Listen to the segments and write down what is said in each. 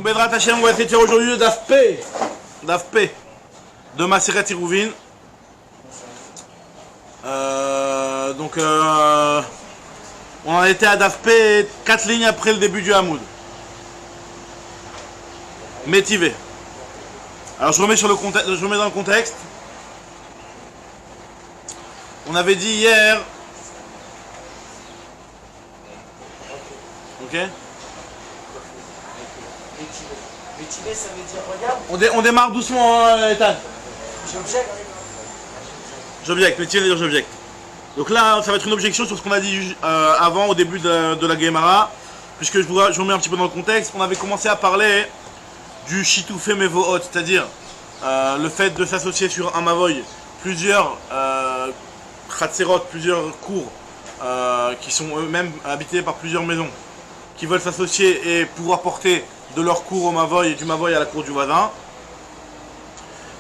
Bedrat Hashem, on va essayer de faire aujourd'hui le Daf P de Maseret Iruvin. On en était à Daf P 4 lignes après le début du Hamoud. Métivé. Alors je remets dans le contexte. On avait dit hier. Ok. Métivé, ça veut dire regarde. On démarre doucement, hein, Ethan. J'objecte. J'objecte, métivé veut dire j'objecte. Donc là, ça va être une objection sur ce qu'on a dit avant, au début de la Gemara. Puisque je vous remets un petit peu dans le contexte. On avait commencé à parler du Shitoufé Mevohot, c'est-à-dire le fait de s'associer sur un Mavoy. Plusieurs Khatserot, plusieurs cours qui sont eux-mêmes habités par plusieurs maisons, qui veulent s'associer et pouvoir porter de leur cours au Mavoy et du Mavoy à la cour du voisin.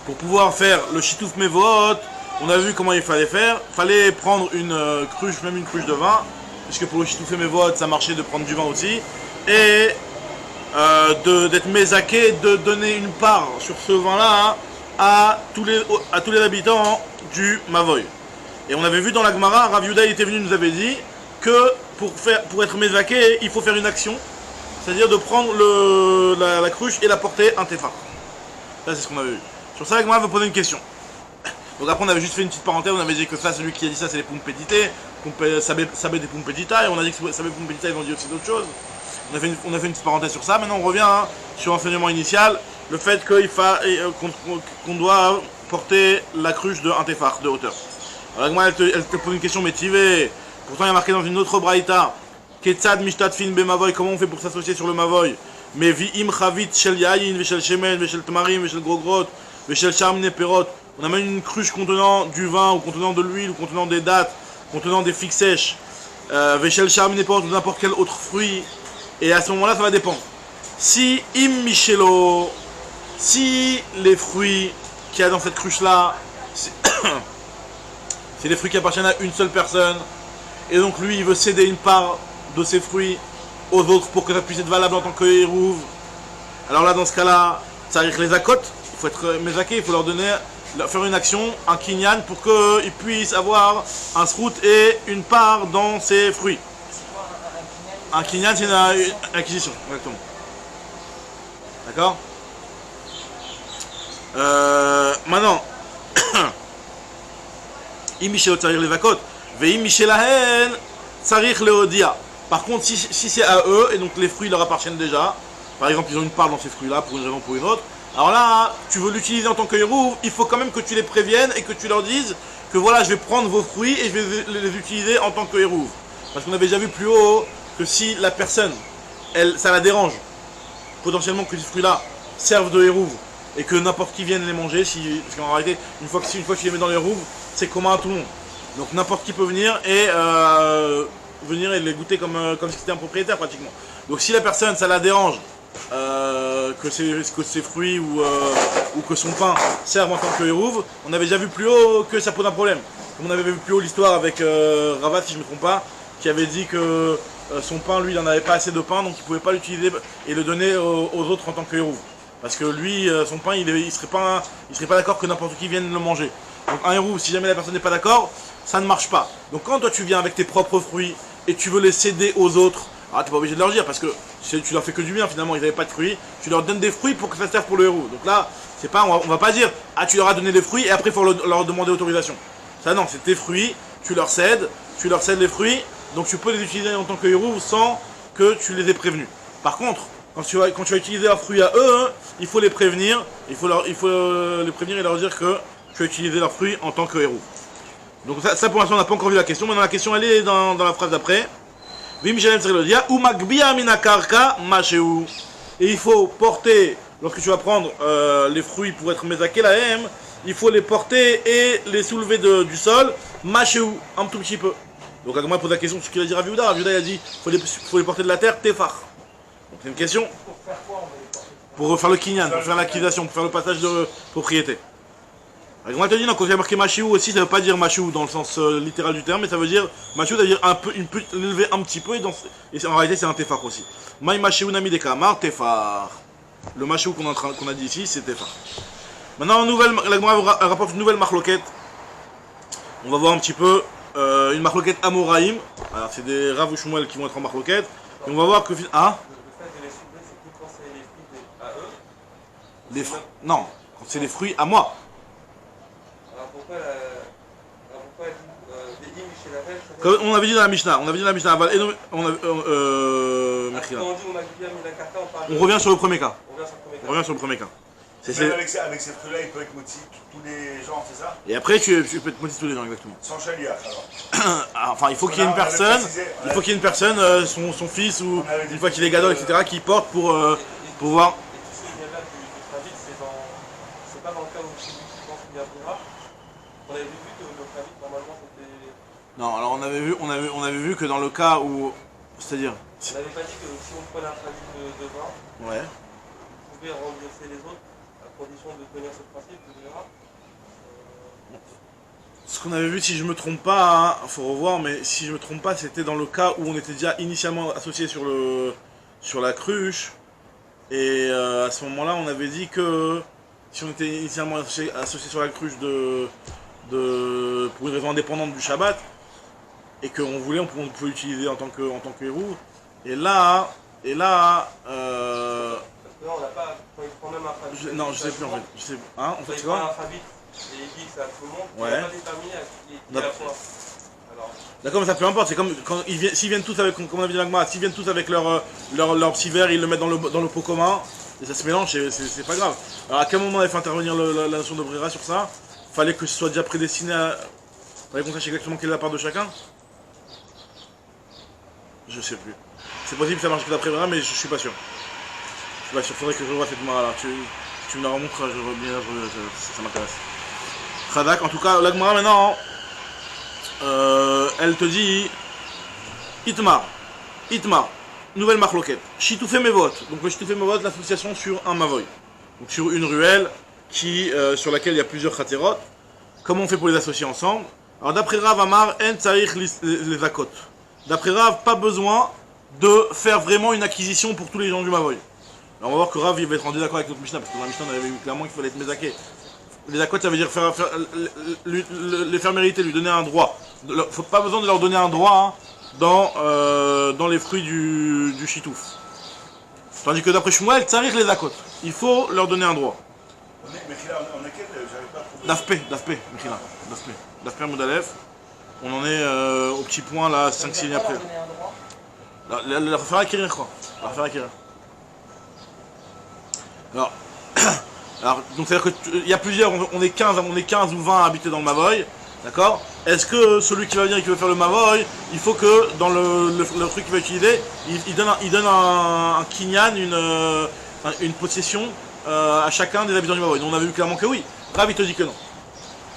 Pour pouvoir faire le Shitouf Mevohot, on a vu comment il fallait faire. Il fallait prendre une cruche, même une cruche de vin, puisque pour le Shitouf Mevohot, ça marchait de prendre du vin aussi. Et d'être mézaké, de donner une part sur ce vin-là à tous les habitants du Mavoy. Et on avait vu dans la Gemara, Rav Yehuda était venu, nous avait dit que pour être mézaké, il faut faire une action, c'est-à-dire de prendre la cruche et la porter un tefar. Ça, c'est ce qu'on avait vu. Sur ça, la Gemara veut poser une question. Donc après, on avait juste fait une petite parenthèse, on avait dit que ça, celui qui a dit ça, c'est les Pumpédité, Sabé des Pumpédita, et on a dit que Sabé Pumpédita, ils ont dit aussi d'autres choses. On a fait une petite parenthèse sur ça. Maintenant, on revient sur l'enseignement initial, le fait qu'on doit porter la cruche de un tefar de hauteur. Alors, moi, elle te pose une question métivée. Pourtant, il y a marqué dans une autre braïta, Ketzad mishtatfin be mavoy, comment on fait pour s'associer sur le mavoy? Mais vi'im chavit shel yayin, veshel shemen, veshel tamarim, veshel grogrot, veshel charmine perot. On amène une cruche contenant du vin, ou contenant de l'huile, ou contenant des dattes, contenant des figues sèches, veshel charmine perot, ou n'importe quel autre fruit. Et à ce moment-là, ça va dépendre. Si im michelo, si les fruits qu'il y a dans cette cruche-là, c'est des fruits qui appartiennent à une seule personne, et donc lui, il veut céder une part de ses fruits aux autres pour que ça puisse être valable en tant que hérouve. Alors là, dans ce cas-là, ça arrive les accotes, il faut être mézaké, il faut leur faire une action, un kinyan, pour qu'ils puissent avoir un srout et une part dans ses fruits. Un kinyan, c'est une acquisition, exactement. D'accord? Maintenant, Imishelo tsarich levakot, ve'imishelahen tsarich leodia. Par contre, si c'est à eux, et donc les fruits leur appartiennent déjà, par exemple, ils ont une part dans ces fruits-là, pour une raison ou pour une autre, alors là, tu veux l'utiliser en tant que hérouve, il faut quand même que tu les préviennes et que tu leur dises que voilà, je vais prendre vos fruits et je vais les utiliser en tant que hérouve. Parce qu'on avait déjà vu plus haut que si la personne, ça la dérange, potentiellement que ces fruits-là servent de hérouve et que n'importe qui vienne les manger, parce qu'en réalité, une fois que tu les mets dans les hérouves, c'est commun à tout le monde. Donc n'importe qui peut venir et les goûter comme si c'était un propriétaire pratiquement. Donc si la personne, ça la dérange, que ses fruits ou que son pain servent en tant que hérouve, on avait déjà vu plus haut que ça pose un problème. Comme on avait vu plus haut l'histoire avec Ravat, si je ne me trompe pas, qui avait dit que son pain, lui, il n'en avait pas assez de pain, donc il ne pouvait pas l'utiliser et le donner aux autres en tant que hérouve. Parce que lui, son pain, il ne serait pas d'accord que n'importe qui vienne le manger. Donc un hérouve, si jamais la personne n'est pas d'accord, ça ne marche pas. Donc quand toi tu viens avec tes propres fruits et tu veux les céder aux autres, tu n'es pas obligé de leur dire parce que tu leur fais que du bien finalement, ils n'avaient pas de fruits, tu leur donnes des fruits pour que ça serve pour le hérouve. Donc là, on va pas dire tu leur as donné des fruits et après il faut leur demander autorisation. Ça non, c'est tes fruits, tu leur cèdes les fruits, donc tu peux les utiliser en tant que hérouve sans que tu les aies prévenus. Par contre, quand tu vas utiliser leurs fruits à eux, il faut les prévenir, il faut les prévenir et leur dire que tu as utilisé leurs fruits en tant que héros. Donc ça pour l'instant on n'a pas encore vu la question. Maintenant la question elle est dans la phrase d'après. Et il faut porter, lorsque tu vas prendre les fruits pour être mézaké la haine, il faut les porter et les soulever du sol, machéou, un tout petit peu. Donc la Gemara pose la question sur ce qu'il a dit Rav Yehuda. Rav Yehuda a dit faut les porter de la terre, tefar. Donc c'est une question. Pour faire le kinyan, pour faire l'acquisition, pour faire le passage de propriété. On te dit non, quand il y a marqué machiou aussi, ça ne veut pas dire machiou dans le sens littéral du terme, mais ça veut dire machiou, ça veut dire l'élever un petit peu, et en réalité c'est un tefar aussi. Maï machiou nami de kamar tefar. Le machou qu'on a dit ici, c'était Tefar. Maintenant, la Gemara rapporte une nouvelle marloquette. On va voir un petit peu une marloquette Amoraïm. Alors, c'est des Rav ou Shmuel qui vont être en marloquette. Et on va voir que. Ah, Le fait de les soulever, c'est que quand c'est les fruits à eux. les fruits. Non, c'est les fruits à moi. Alors pourquoi elle dit des hymnes chez la Vêche? Comme on avait dit dans la Mishnah. On avait dit dans la Mishnah. On revient sur le premier cas. On revient sur le premier cas. Même avec ces fruits-là, il peut être motif tous les gens, c'est ça? Et après, tu peux te motiver tous les gens, exactement. Sans chaliar, alors. Enfin, il faut qu'il y ait une personne, il faut qu'il y ait une personne, son fils ou une fois qu'il est gadol, etc., qui porte pour voir. Et tu sais, il y a là du Kravit, c'est pas dans le cas où c'est lui qui pense qu'il y a Bira. On avait vu que le Kravit, normalement, c'était. Non, alors on avait vu que dans le cas où, c'est-à-dire. On n'avait pas dit que si on prenait un Kravit de vin, Ouais. on pouvait rembourser les autres à condition de tenir ce principe de Bira. Ce qu'on avait vu, si je me trompe pas, hein, faut revoir, mais si je me trompe pas, c'était dans le cas où on était déjà initialement associé sur la cruche. Et à ce moment-là, on avait dit que si on était initialement associé sur la cruche pour une raison indépendante du Shabbat, et qu'on voulait, on pouvait l'utiliser en tant que héros. Et là, Parce que là, on n'a pas. Quand il prend même un Kravit. non, je sais plus en fait. Je sais, hein, en fait, Quand il c'est prend quoi? un Kravit et il dit que c'est à tout le monde, Ouais. il n'a pas déterminé à qui est la foi. Alors. D'accord, mais ça peu importe, c'est comme quand s'ils viennent tous avec, comme on a dit dans l'Agma, s'ils viennent tous avec leur petit verre, ils le mettent dans le pot commun, et ça se mélange, c'est pas grave. Alors à quel moment on avait fait intervenir la notion de Brera sur ça? Fallait que ce soit déjà prédestiné à. Fallait qu'on sache exactement quelle est la part de chacun? Je sais plus. C'est possible que ça marche que d'après Brera, mais je suis pas sûr. Je suis pas sûr, faudrait que je revoie cette Mara là. Tu me la remontres, ça m'intéresse. Khadak, en tout cas, l'Agma maintenant. Elle te dit Itmar, nouvelle marloquette. Shitoufé Mevot. Donc le Shitoufé Mevot, l'association sur un Mavoy. Donc sur une ruelle sur laquelle il y a plusieurs khaterot. Comment on fait pour les associer ensemble? Alors d'après Rav Amar, En Tsarich les Akot. D'après Rav, pas besoin de faire vraiment une acquisition pour tous les gens du Mavoy. Alors on va voir que Rav il va être en désaccord avec notre Mishnah, parce que dans la Mishnah on avait vu clairement qu'il fallait être Mezaké. Les Akot, ça veut dire les faire mériter, lui donner un droit. Faut pas besoin de leur donner un droit dans les fruits du chitouf. Tandis que d'après Shmuel, Tsarich les Akot. Il faut leur donner un droit. On est quel? J'avais pas trouvé. Dafpe, Mechila. Dafpe Moudalef. On en est au petit point là, 5-6 lignes après. La refaire acquérir quoi. La refaire acquérir. Alors, donc c'est-à-dire qu'il y a plusieurs, on est 15 ou 20 à habiter dans le Mavoy, d'accord? Est-ce que celui qui va venir et qui veut faire le Mavoy, il faut que dans le truc qu'il va utiliser, il donne un kinyan, une possession à chacun des habitants du Mavoy? Donc on avait vu clairement que oui. Rav il te dit que non.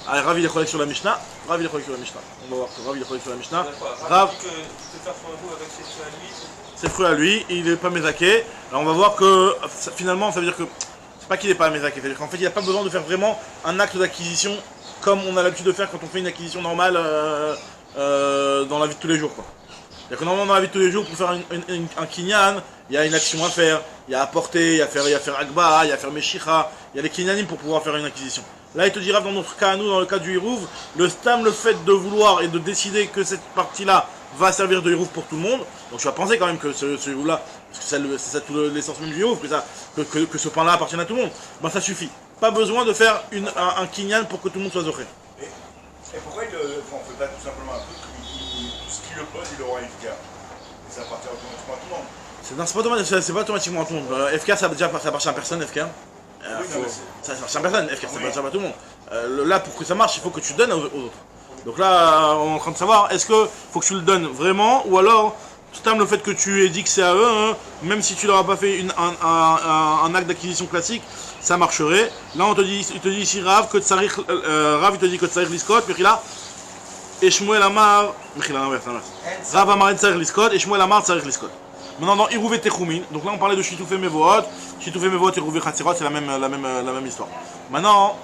Allez, Rav il est collé sur la Mishnah. On va voir que Rav il est collé sur la Mishnah. Rav dit que tu peux faire son goût avec ses fruits à lui. Ses fruits à lui, il n'est pas mézaké. Alors on va voir que finalement ça veut dire que c'est pas qu'il n'est pas mézaké, c'est-à-dire qu'en fait il n'a pas besoin de faire vraiment un acte d'acquisition comme on a l'habitude de faire quand on fait une acquisition normale dans la vie de tous les jours quoi. C'est-à-dire que normalement dans la vie de tous les jours pour faire un kinyan, il y a une action à faire, il y a à porter, il y a à faire agba, il y a à faire meshicha, il y a les kinyanim pour pouvoir faire une acquisition. Là il te dira dans notre cas à nous, dans le cas du hirouv, le fait de vouloir et de décider que cette partie-là va servir de hirouv pour tout le monde. Donc tu vas penser quand même que ce hirouv-là, parce que c'est ça toute l'essence même du hirouv, que ce pain-là appartienne à tout le monde. Ben ça suffit. Pas besoin de faire un kinyan pour que tout le monde soit zoché. Et pourquoi on ne fait pas tout simplement un truc tout ce qu'il le pose, il aura FK? Et ça appartient automatiquement à tout le monde. C'est pas automatiquement à tout le monde. FK ça appartient à personne, FK. Ça appartient à personne, FK, ça appartient à tout le monde. Là pour que ça marche, il faut que tu donnes aux autres. Donc là, on est en train de savoir, est-ce que faut que tu le donnes vraiment, ou alors tu t'aimes le fait que tu aies dit que c'est à eux, hein, même si tu leur as pas fait un acte d'acquisition classique, ça marcherait. Là, il te dit ici Rav que Tsarich, Rav il te dit que Tsarich Liskot, Mechila, et Shmuel Amar, Mechila, l'inverse. Rav Amar et Tsarich Liskot, et Shmuel Amar Tsarich Liskot. Maintenant, dans Irouvé Techoumin, donc là on parlait de Shitoufé Mevohot, et Irouvé Khatzirot, c'est la même histoire. Maintenant,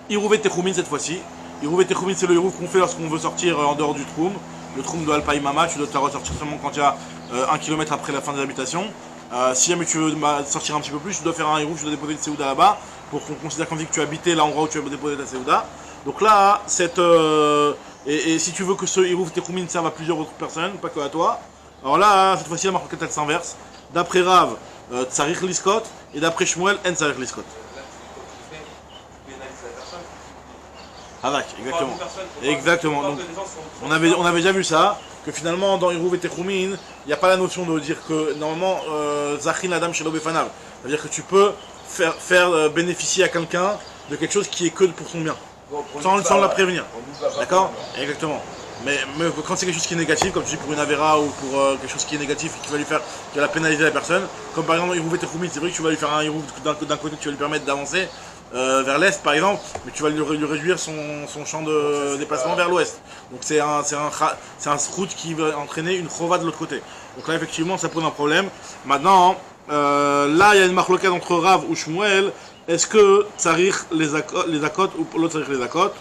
Irouvé Techoumin cette fois-ci. Irouvé Techoumin, c'est le Irouv qu'on fait lorsqu'on veut sortir en dehors du Troum. Le Troum de Alpaïmama, tu dois te la ressortir seulement quand il y a 1 km après la fin des habitations. Si jamais tu veux sortir un petit peu plus, tu dois faire un Hirouf, tu dois déposer une Seouda là-bas pour qu'on considère comme dit que tu habitais l'endroit où tu as déposé ta Seouda. Donc là, et si tu veux que ce Hirouf Techoumin serve à plusieurs autres personnes, pas que à toi, alors là, cette fois-ci, la marque elle s'inverse. D'après Rav, Tsarich Liskot, et d'après Shmuel, En Tsarich Liskot. Havak, exactement. Exactement. Donc, on avait déjà vu ça, que finalement dans Hirouv et Techoumin, il n'y a pas la notion de dire que normalement Zachin Adam Shelo Befanav. C'est-à-dire que tu peux faire bénéficier à quelqu'un de quelque chose qui est que pour son bien, sans la prévenir. D'accord? Exactement. Mais quand c'est quelque chose qui est négatif, comme tu dis pour une avéra ou pour quelque chose qui est négatif et qui va la pénaliser la personne, comme par exemple Hirouv et Techoumin, c'est vrai que tu vas lui faire un Hirouv d'un côté, tu vas lui permettre d'avancer. Vers l'est par exemple, mais tu vas lui réduire son champ de déplacement vers l'ouest. Donc c'est un route qui va entraîner une chova de l'autre côté. Donc là effectivement ça pose un problème. Maintenant, là il y a une marloquette entre Rav ou Shmuel. Est-ce que Tsarich les akot ou l'autre Tsarich les akot?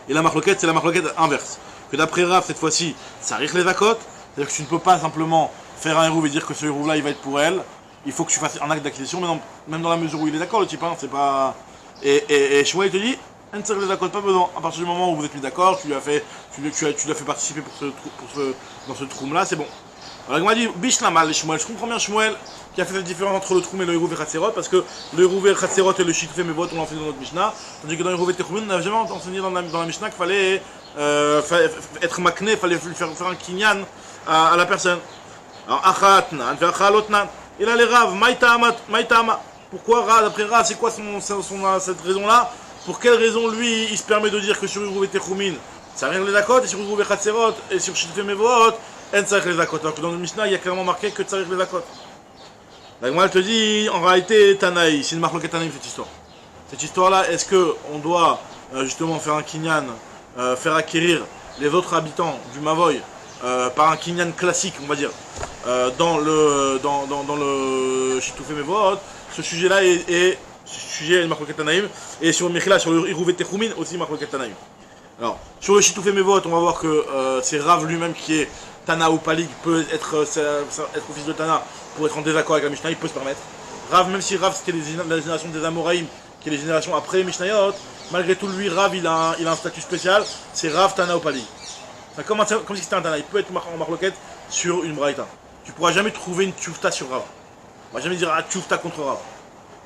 Et la marloquette c'est la marloquette inverse. Que d'après Rav cette fois-ci, Tsarich les akot. C'est-à-dire que tu ne peux pas simplement faire un hérouv et dire que ce hérouv là il va être pour elle. Il faut que tu fasses un acte d'acquisition, même dans la mesure où il est d'accord, le type, hein, c'est pas... Et Shmuel te dit, un de les accords, pas besoin. À partir du moment où vous êtes mis d'accord, tu l'as fait participer dans ce troum là, c'est bon. Alors il m'a dit, Bishna mal, Shmuel, je comprends bien Shmuel, qui a fait cette différence entre le troum et le hérouv et Khatserot, parce que le hérouv et Khatserot et le Shitufé Mevot, on l'a fait dans notre Mishnah, tandis que dans le hérouv et Techoumin, on n'a jamais enseigné dans la Mishnah qu'il fallait être makné, il fallait faire un kinyan à la personne. Alors, achatnan, achalotnan. Et là les Rav, Maïtama. Pourquoi Rav, d'après Rav, c'est quoi cette raison-là? Pour quelle raison lui, il se permet de dire que sur Hirouv et Techoumin, ça rien les akot, et sur Hirouv et Khatserot, et sur Shitufé Mevot, en Tsarich les akot. Alors que dans le Mishnah, il y a clairement marqué que Tsarich les akot. La Gemara te dit, en réalité, Tanaï, c'est une marque Tanaïm cette histoire. Cette histoire-là, est-ce qu'on doit justement faire un kinyan, faire acquérir les autres habitants du Mavoy par un kinyan classique, on va dire, dans le Shitufé Mevot? Ce sujet-là est sujet à Marcoquet Tanaïm, et sur Mechila, sur le Hirouv et Techoumin, aussi Marcoquet Tanaïm. Alors, sur le Shitufé Mevot, on va voir que c'est Rav lui-même qui est Tana ou Palig, peut être fils de Tana pour être en désaccord avec la Mishnah, il peut se permettre. Rav, même si Rav c'était la génération des Amoraïm, qui est les générations après Mishnayot, malgré tout, lui, Rav, il a un statut spécial, c'est Rav Tana ou Palig. C'est comme si c'était un Tana, il peut être en Marloquet sur une Braïta. Tu pourras jamais trouver une Tchoufta sur Rav. On va jamais dire Tchoufta contre Rav.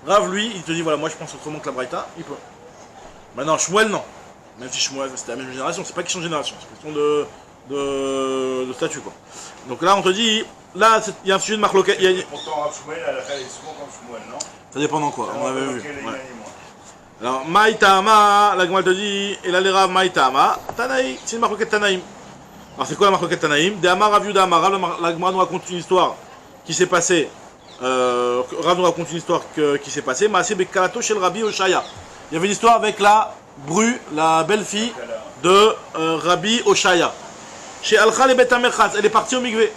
Rav, lui, il te dit voilà, moi je pense autrement que la Braïta, il peut. Maintenant, Shmuel, non. Même si Shmuel, c'était la même génération, c'est pas question de génération, c'est question de statut, quoi. Donc là, on te dit, là, il y a un sujet de Marloquet. Pourtant, Rav Shmuel, elle est souvent comme Shmuel, non? Ça dépend dans quoi, on avait vu. Ouais. Alors, Maïtama, la Gemara te dit, et là les Rav Maïtama, Tanaï, c'est une Marloquet Tanaïm. Alors c'est quoi la Marloquet Tanaïm? De Amar Rav Yuda Amar, la Gemara nous raconte une histoire qui s'est passée. Rav nous raconte une histoire qui s'est passée. Maaseh Bekalato chez le Rabbi Oshaya. Il y avait une histoire avec la Bru, la belle-fille de Rabbi Oshaya. Chez Alcha le Bet Amerchatz, elle est partie au Mikvé.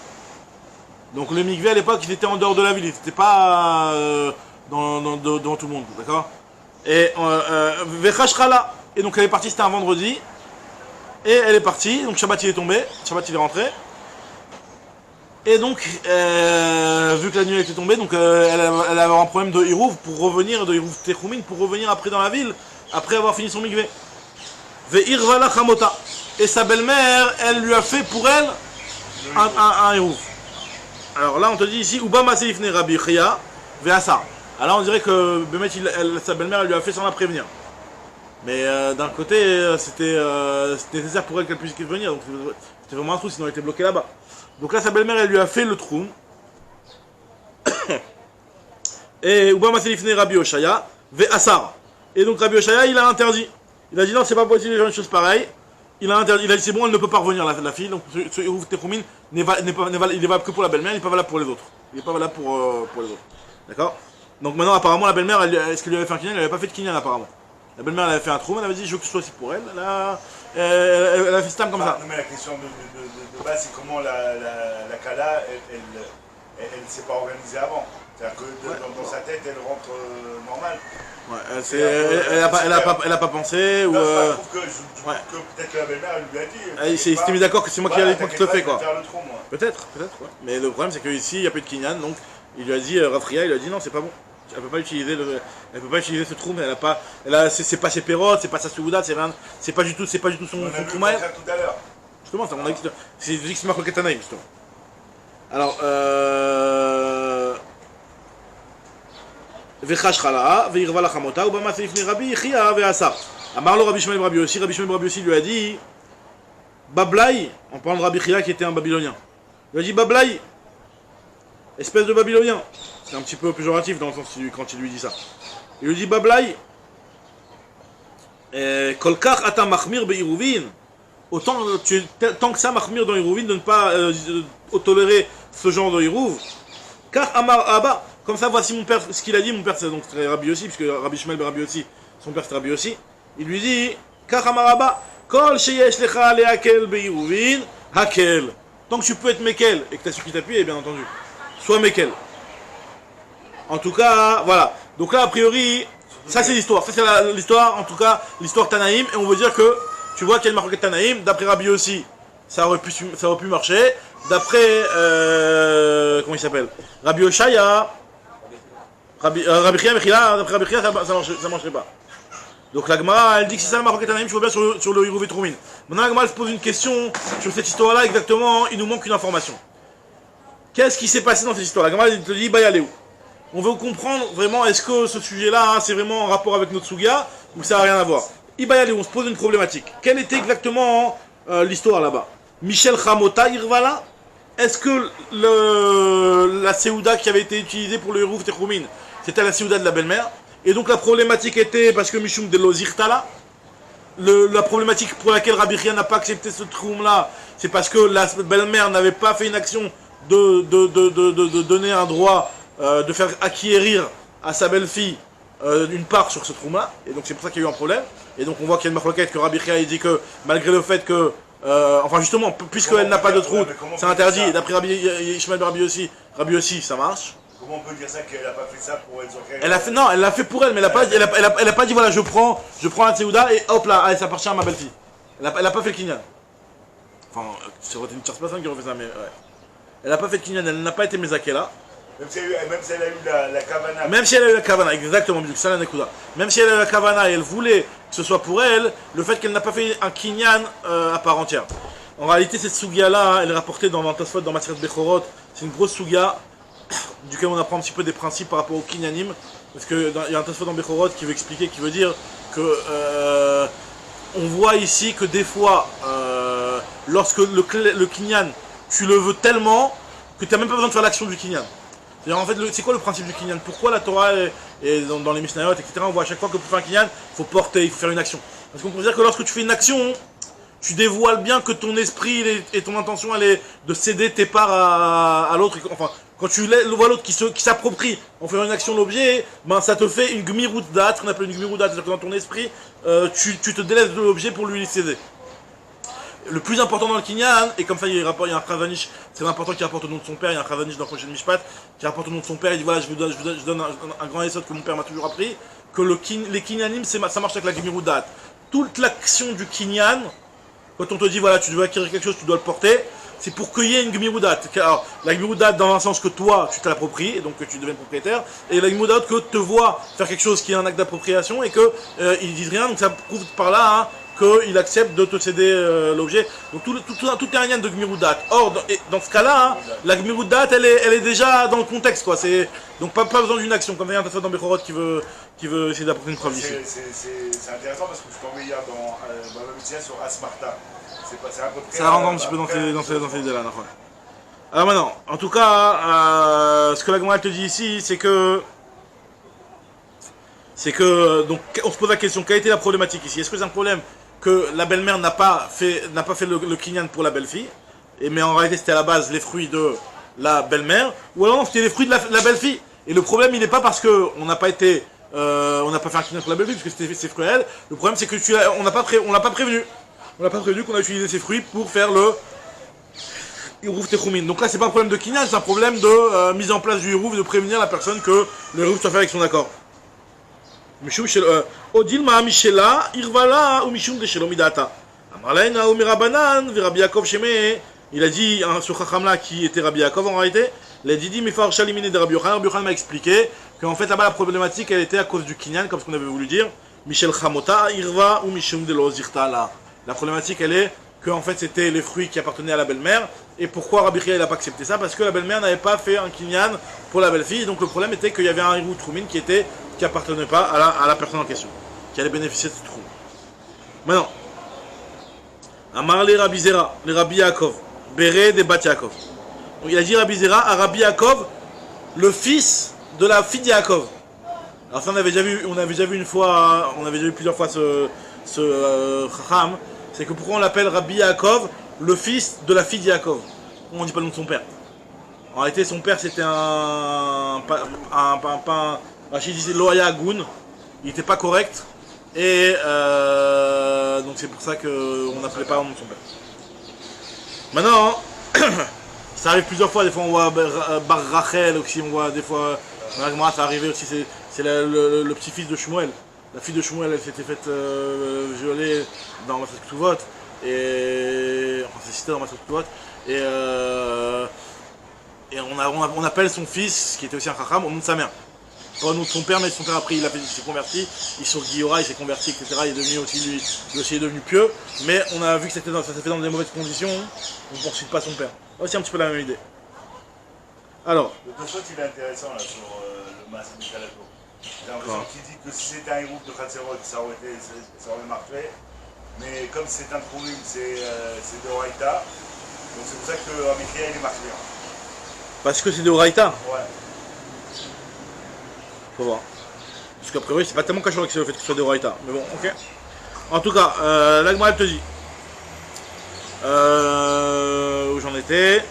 Donc le Mikvé à l'époque, il était en dehors de la ville, il n'était pas devant tout le monde, d'accord? Et Vechashchala. Et donc elle est partie, c'était un vendredi. Et elle est partie, donc Shabbat il est tombé, Shabbat il est rentré. Et donc, vu que la nuit était tombée, donc elle avait un problème de Hirouv pour revenir, de Hirouv Techoumin pour revenir après dans la ville, après avoir fini son mikvé. Ve'irvala chamota. Et sa belle-mère, elle lui a fait pour elle un Hirouv. Alors là, on te dit ici, Ubama Seifne Rabbi Chia, Ve'asa. Alors on dirait que Bémet, sa belle-mère, elle lui a fait sans la prévenir. Mais d'un côté, c'était nécessaire pour elle qu'elle puisse venir, donc c'était vraiment un trou, sinon elle était bloquée là-bas. Donc là, sa belle-mère, elle lui a fait le trou. Et Ubama Selifne Rabbi Oshaya, Ve Asar. Et donc Rabbi Oshaya, il a interdit. Il a dit non, c'est pas possible de faire une chose pareille. Il a interdit. Il a dit c'est bon, elle ne peut pas revenir, la fille. Donc ce Hirouv Techoumin, il est valable que pour la belle-mère, il n'est pas valable pour les autres. Il n'est pas valable pour les autres. D'accord? Donc maintenant, apparemment, la belle-mère, est-ce qu'elle lui avait fait un kinyan? Elle n'avait pas fait de kinyan, apparemment. La belle-mère, elle avait fait un trou, elle avait dit je veux que ce soit aussi pour elle. Elle a fait stam comme ça. Non, mais la question de base, c'est comment la Kala, elle s'est pas organisée avant. C'est-à-dire que dans sa tête, elle rentre normale. Ouais, elle a pas pensé, ou... Non, je trouve que peut-être que la belle-mère, elle lui a dit... Il s'était mis d'accord que c'est moi qui allais te le fais, quoi. Faire le trou, moi. Peut-être, ouais. Mais le problème, c'est qu'ici, il n'y a plus de Kinyan, donc il lui a dit, Rafria, il lui a dit non, c'est pas bon. Elle peut pas utiliser ce trou, mais c'est pas ses pérotes, c'est pas sa souda, c'est pas du tout son troumaï. Tout à l'heure. Justement, c'est dit que c'est Marcoquet Tanaïm, justement. Alors, Vechash Chala, Veirva la Chamota, Obama Seifni Rabbi, Chia, Veasar. Amarlo Rabbi Shmuel Rabbi Yossi, lui a dit, Bablaï, en parlant de Rabbi Chia qui était un Babylonien. Il a dit Bablaï, espèce de Babylonien. C'est un petit peu péjoratif dans le sens quand il lui dit ça. Il lui dit Bablaï, Kolkar Ata Mahmir Beiruvin. Autant tant que ça Mahmir dans Iruvin de ne pas tolérer ce genre de Iruv. Car Amar Abba, comme ça voici mon père, ce qu'il a dit, mon père c'est donc Rabbi Yossi, puisque Rabbi Shmuel Rabbi Yossi, son père c'est Rabbi Yossi. Il lui dit Car Amar Abba, Kol Sheyesh Lecha Lehakel Beiruvin, Hakel. Tant que tu peux être Mekel et que tu as su qui t'appuie, bien entendu, sois Mekel. En tout cas, voilà. Donc là, a priori, ça c'est l'histoire. Ça c'est l'histoire, en tout cas, l'histoire Tanaïm. Et on veut dire que, tu vois qu'il y a une marque Tanaïm. D'après Rabbi aussi, ça aurait pu marcher. D'après, comment il s'appelle, Rabbi Oshaya, Rabbi Chia Mechila, d'après Rabbi Chia, ça marcherait pas. Donc la Gemara, elle dit que c'est ça la marque Tanaïm, je vois bien sur le Hirouv et Troumin. Maintenant la Gemara, elle se pose une question sur cette histoire-là exactement. Il nous manque une information. Qu'est-ce qui s'est passé dans cette histoire? La Gemara, elle te dit, bah, allez où? On veut comprendre vraiment, est-ce que ce sujet-là, c'est vraiment en rapport avec notre Sugia, ou ça n'a rien à voir. Ibayali, on se pose une problématique. Quelle était exactement l'histoire là-bas? Michel Chamota Irvala? Est-ce que la Séouda qui avait été utilisée pour le Hirouv Techoumin, c'était la Séouda de la belle-mère? Et donc la problématique était, parce que Mishum de Lozirtala, la problématique pour laquelle Rabbi Chia n'a pas accepté ce troum-là, c'est parce que la belle-mère n'avait pas fait une action de donner un droit, de faire acquérir à sa belle-fille une part sur ce trouma, et donc c'est pour ça qu'il y a eu un problème. Et donc on voit qu'il y a une marloquette que Rabbi Chia dit que malgré le fait que, enfin justement, puisqu'elle n'a pas de trou, c'est interdit, et d'après Ishmael Rabbi aussi, ça marche. Comment on peut dire ça qu'elle n'a pas fait ça pour être sur elle a fait, non, elle l'a fait pour elle, mais elle a pas dit voilà, je prends la Tseouda et hop là, allez, ça appartient à ma belle-fille. Elle a pas fait le kinyan. Enfin, c'est une tierce personne qui aurait fait ça, mais ouais. Elle a pas fait le kinyan, elle n'a pas été mezakela. Même si elle a eu la kavana. Même si elle a eu la kavana, exactement, ça la Nekuda. Même si elle a eu la kavana et elle voulait que ce soit pour elle, le fait qu'elle n'a pas fait un kinyan à part entière. En réalité, cette sugia-là, elle est rapportée dans Tosfot, dans Maseret Bechorot. C'est une grosse sugia, duquel on apprend un petit peu des principes par rapport au kinyanim. Parce qu'il y a un Tosfot dans Bechorot qui veut expliquer, qui veut dire que on voit ici que des fois, lorsque le kinyan, tu le veux tellement que tu n'as même pas besoin de faire l'action du kinyan. C'est-à-dire, en fait, c'est quoi le principe du kinyan? Pourquoi la Torah et dans les Mishnayot, etc., on voit à chaque fois que pour faire un kinyan, il faut porter, il faut faire une action. Parce qu'on considère que lorsque tu fais une action, tu dévoiles bien que ton esprit et ton intention, elle est de céder tes parts à l'autre. Enfin, quand tu vois l'autre qui s'approprie en faisant une action l'objet, ben ça te fait une gmirut dat, ce qu'on appelle une gmirut dat, c'est-à-dire que dans ton esprit, tu te délaisses de l'objet pour lui céder. Le plus important dans le kinyan, et comme ça il y a un Khavanish très important qui rapporte au nom de son père, il y a un Khavanish dans Koshen Mishpat qui rapporte au nom de son père, il dit voilà, je donne un grand essai que mon père m'a toujours appris, que les kinyanim, ça marche avec la Gemirudat. Toute l'action du kinyan, quand on te dit voilà, tu dois acquérir quelque chose, tu dois le porter, c'est pour qu'il y ait une Gemirudat. Alors, la Gemirudat dans un sens que toi, tu te l'appropries, et donc que tu deviens propriétaire, et la Gemirudat que te vois faire quelque chose qui est un acte d'appropriation, et qu'ils disent rien, donc ça prouve par là, hein, qu'il accepte de te céder l'objet. Donc tout est un lien de Gmirudat. Or, dans ce cas-là, hein, la Gmirudat, elle est déjà dans le contexte, quoi. Donc pas besoin d'une action, comme il y a un dans Bechorot qui veut essayer d'apporter une preuve ici. C'est intéressant parce que je tombais hier dans la Mishnah sur Asmarta. C'est à peu près... Ça rentre un petit peu dans ces idées-là. Alors maintenant, en tout cas, ce que la Gemara te dit ici, c'est que donc on se pose la question, quelle était la problématique ici? Est-ce que c'est un problème que la belle-mère n'a pas fait le kinyan pour la belle-fille, mais en réalité c'était à la base les fruits de la belle-mère, ou alors c'était les fruits de la belle-fille? Et le problème il n'est pas parce que on n'a pas fait un kinyan pour la belle-fille, parce que c'était ses fruits à elle. Le problème c'est que on l'a pas prévenu qu'on a utilisé ses fruits pour faire Irouf Techumin. Donc là, c'est pas un problème de kinyan, c'est un problème de mise en place du Irouf, de prévenir la personne que le Irouf soit fait avec son accord. Odil ma Mishela, Irvala ou Mishum de Shelom Midata. Amarlaina ou Mirabanan, Rabbi Yaakov Sheme. Il a dit ce Chacham-là qui était Rabbi Yaakov en réalité. Il a dit Mifar Shalimine de Rabbi Yochanan. Rabbi Yochanan m'a expliqué qu'en fait là-bas la problématique elle était à cause du kinyan, comme ce qu'on avait voulu dire. Michel Chamota, Irva ou Mishum de Lozirta. La problématique elle est que en fait c'était les fruits qui appartenaient à la belle-mère. Et pourquoi Rabbi Chia n'a pas accepté ça? Parce que la belle-mère n'avait pas fait un kinyan pour la belle-fille. Donc le problème était qu'il y avait un Irouf Troumin qui appartenait pas à la personne en question, qui allait bénéficier de ce trou. Maintenant, Amar les Rabbi Zera, les Rabbi Yaakov, Béré des Bat Yaakov. Donc il a dit Rabbi Zera à Rabbi Yaakov, le fils de la fille de Yaakov. Alors ça on avait déjà vu une fois, on avait déjà vu plusieurs fois ce Chacham, c'est que pourquoi on l'appelle Rabbi Yaakov, le fils de la fille de Yaakov. On ne dit pas le nom de son père. En réalité son père c'était Rachid disait Loaya Agoun, il n'était pas correct, et donc c'est pour ça qu'on n'appelait pas le nom de son père. Maintenant, ça arrive plusieurs fois, des fois on voit Bar Rachel aussi, on voit des fois, ça arrivait aussi, c'est le petit-fils de Shmuel. La fille de Shmuel, elle s'était faite violer dans Masas Ktuvot, et enfin c'est cité dans Masas Ktuvot, et on appelle son fils, qui était aussi un Chacham, au nom de sa mère. Pas au nom de son père, mais son père après il s'est converti, il sur Guillora, il s'est converti, etc. Il est devenu aussi lui aussi est devenu pieux, mais on a vu que ça s'est fait dans des mauvaises conditions, on ne poursuit pas son père. Aussi un petit peu la même idée. Alors. Le Tosfot il est intéressant là sur le Maaseh Mikalato. J'ai l'impression qu'il dit que si c'était un Irouf de Khatserot, ça aurait marché, mais comme c'est un Troulim, c'est de Oraïta, donc c'est pour ça que Rabbi Chia il est marqué. Parce que c'est de Oraïta? Ouais. Faut voir. Parce qu'a priori, c'est pas tellement caché que c'est le fait que ce soit des Oraïta. Mais bon, ok. En tout cas, l'Agma elle te dit. Où j'en étais?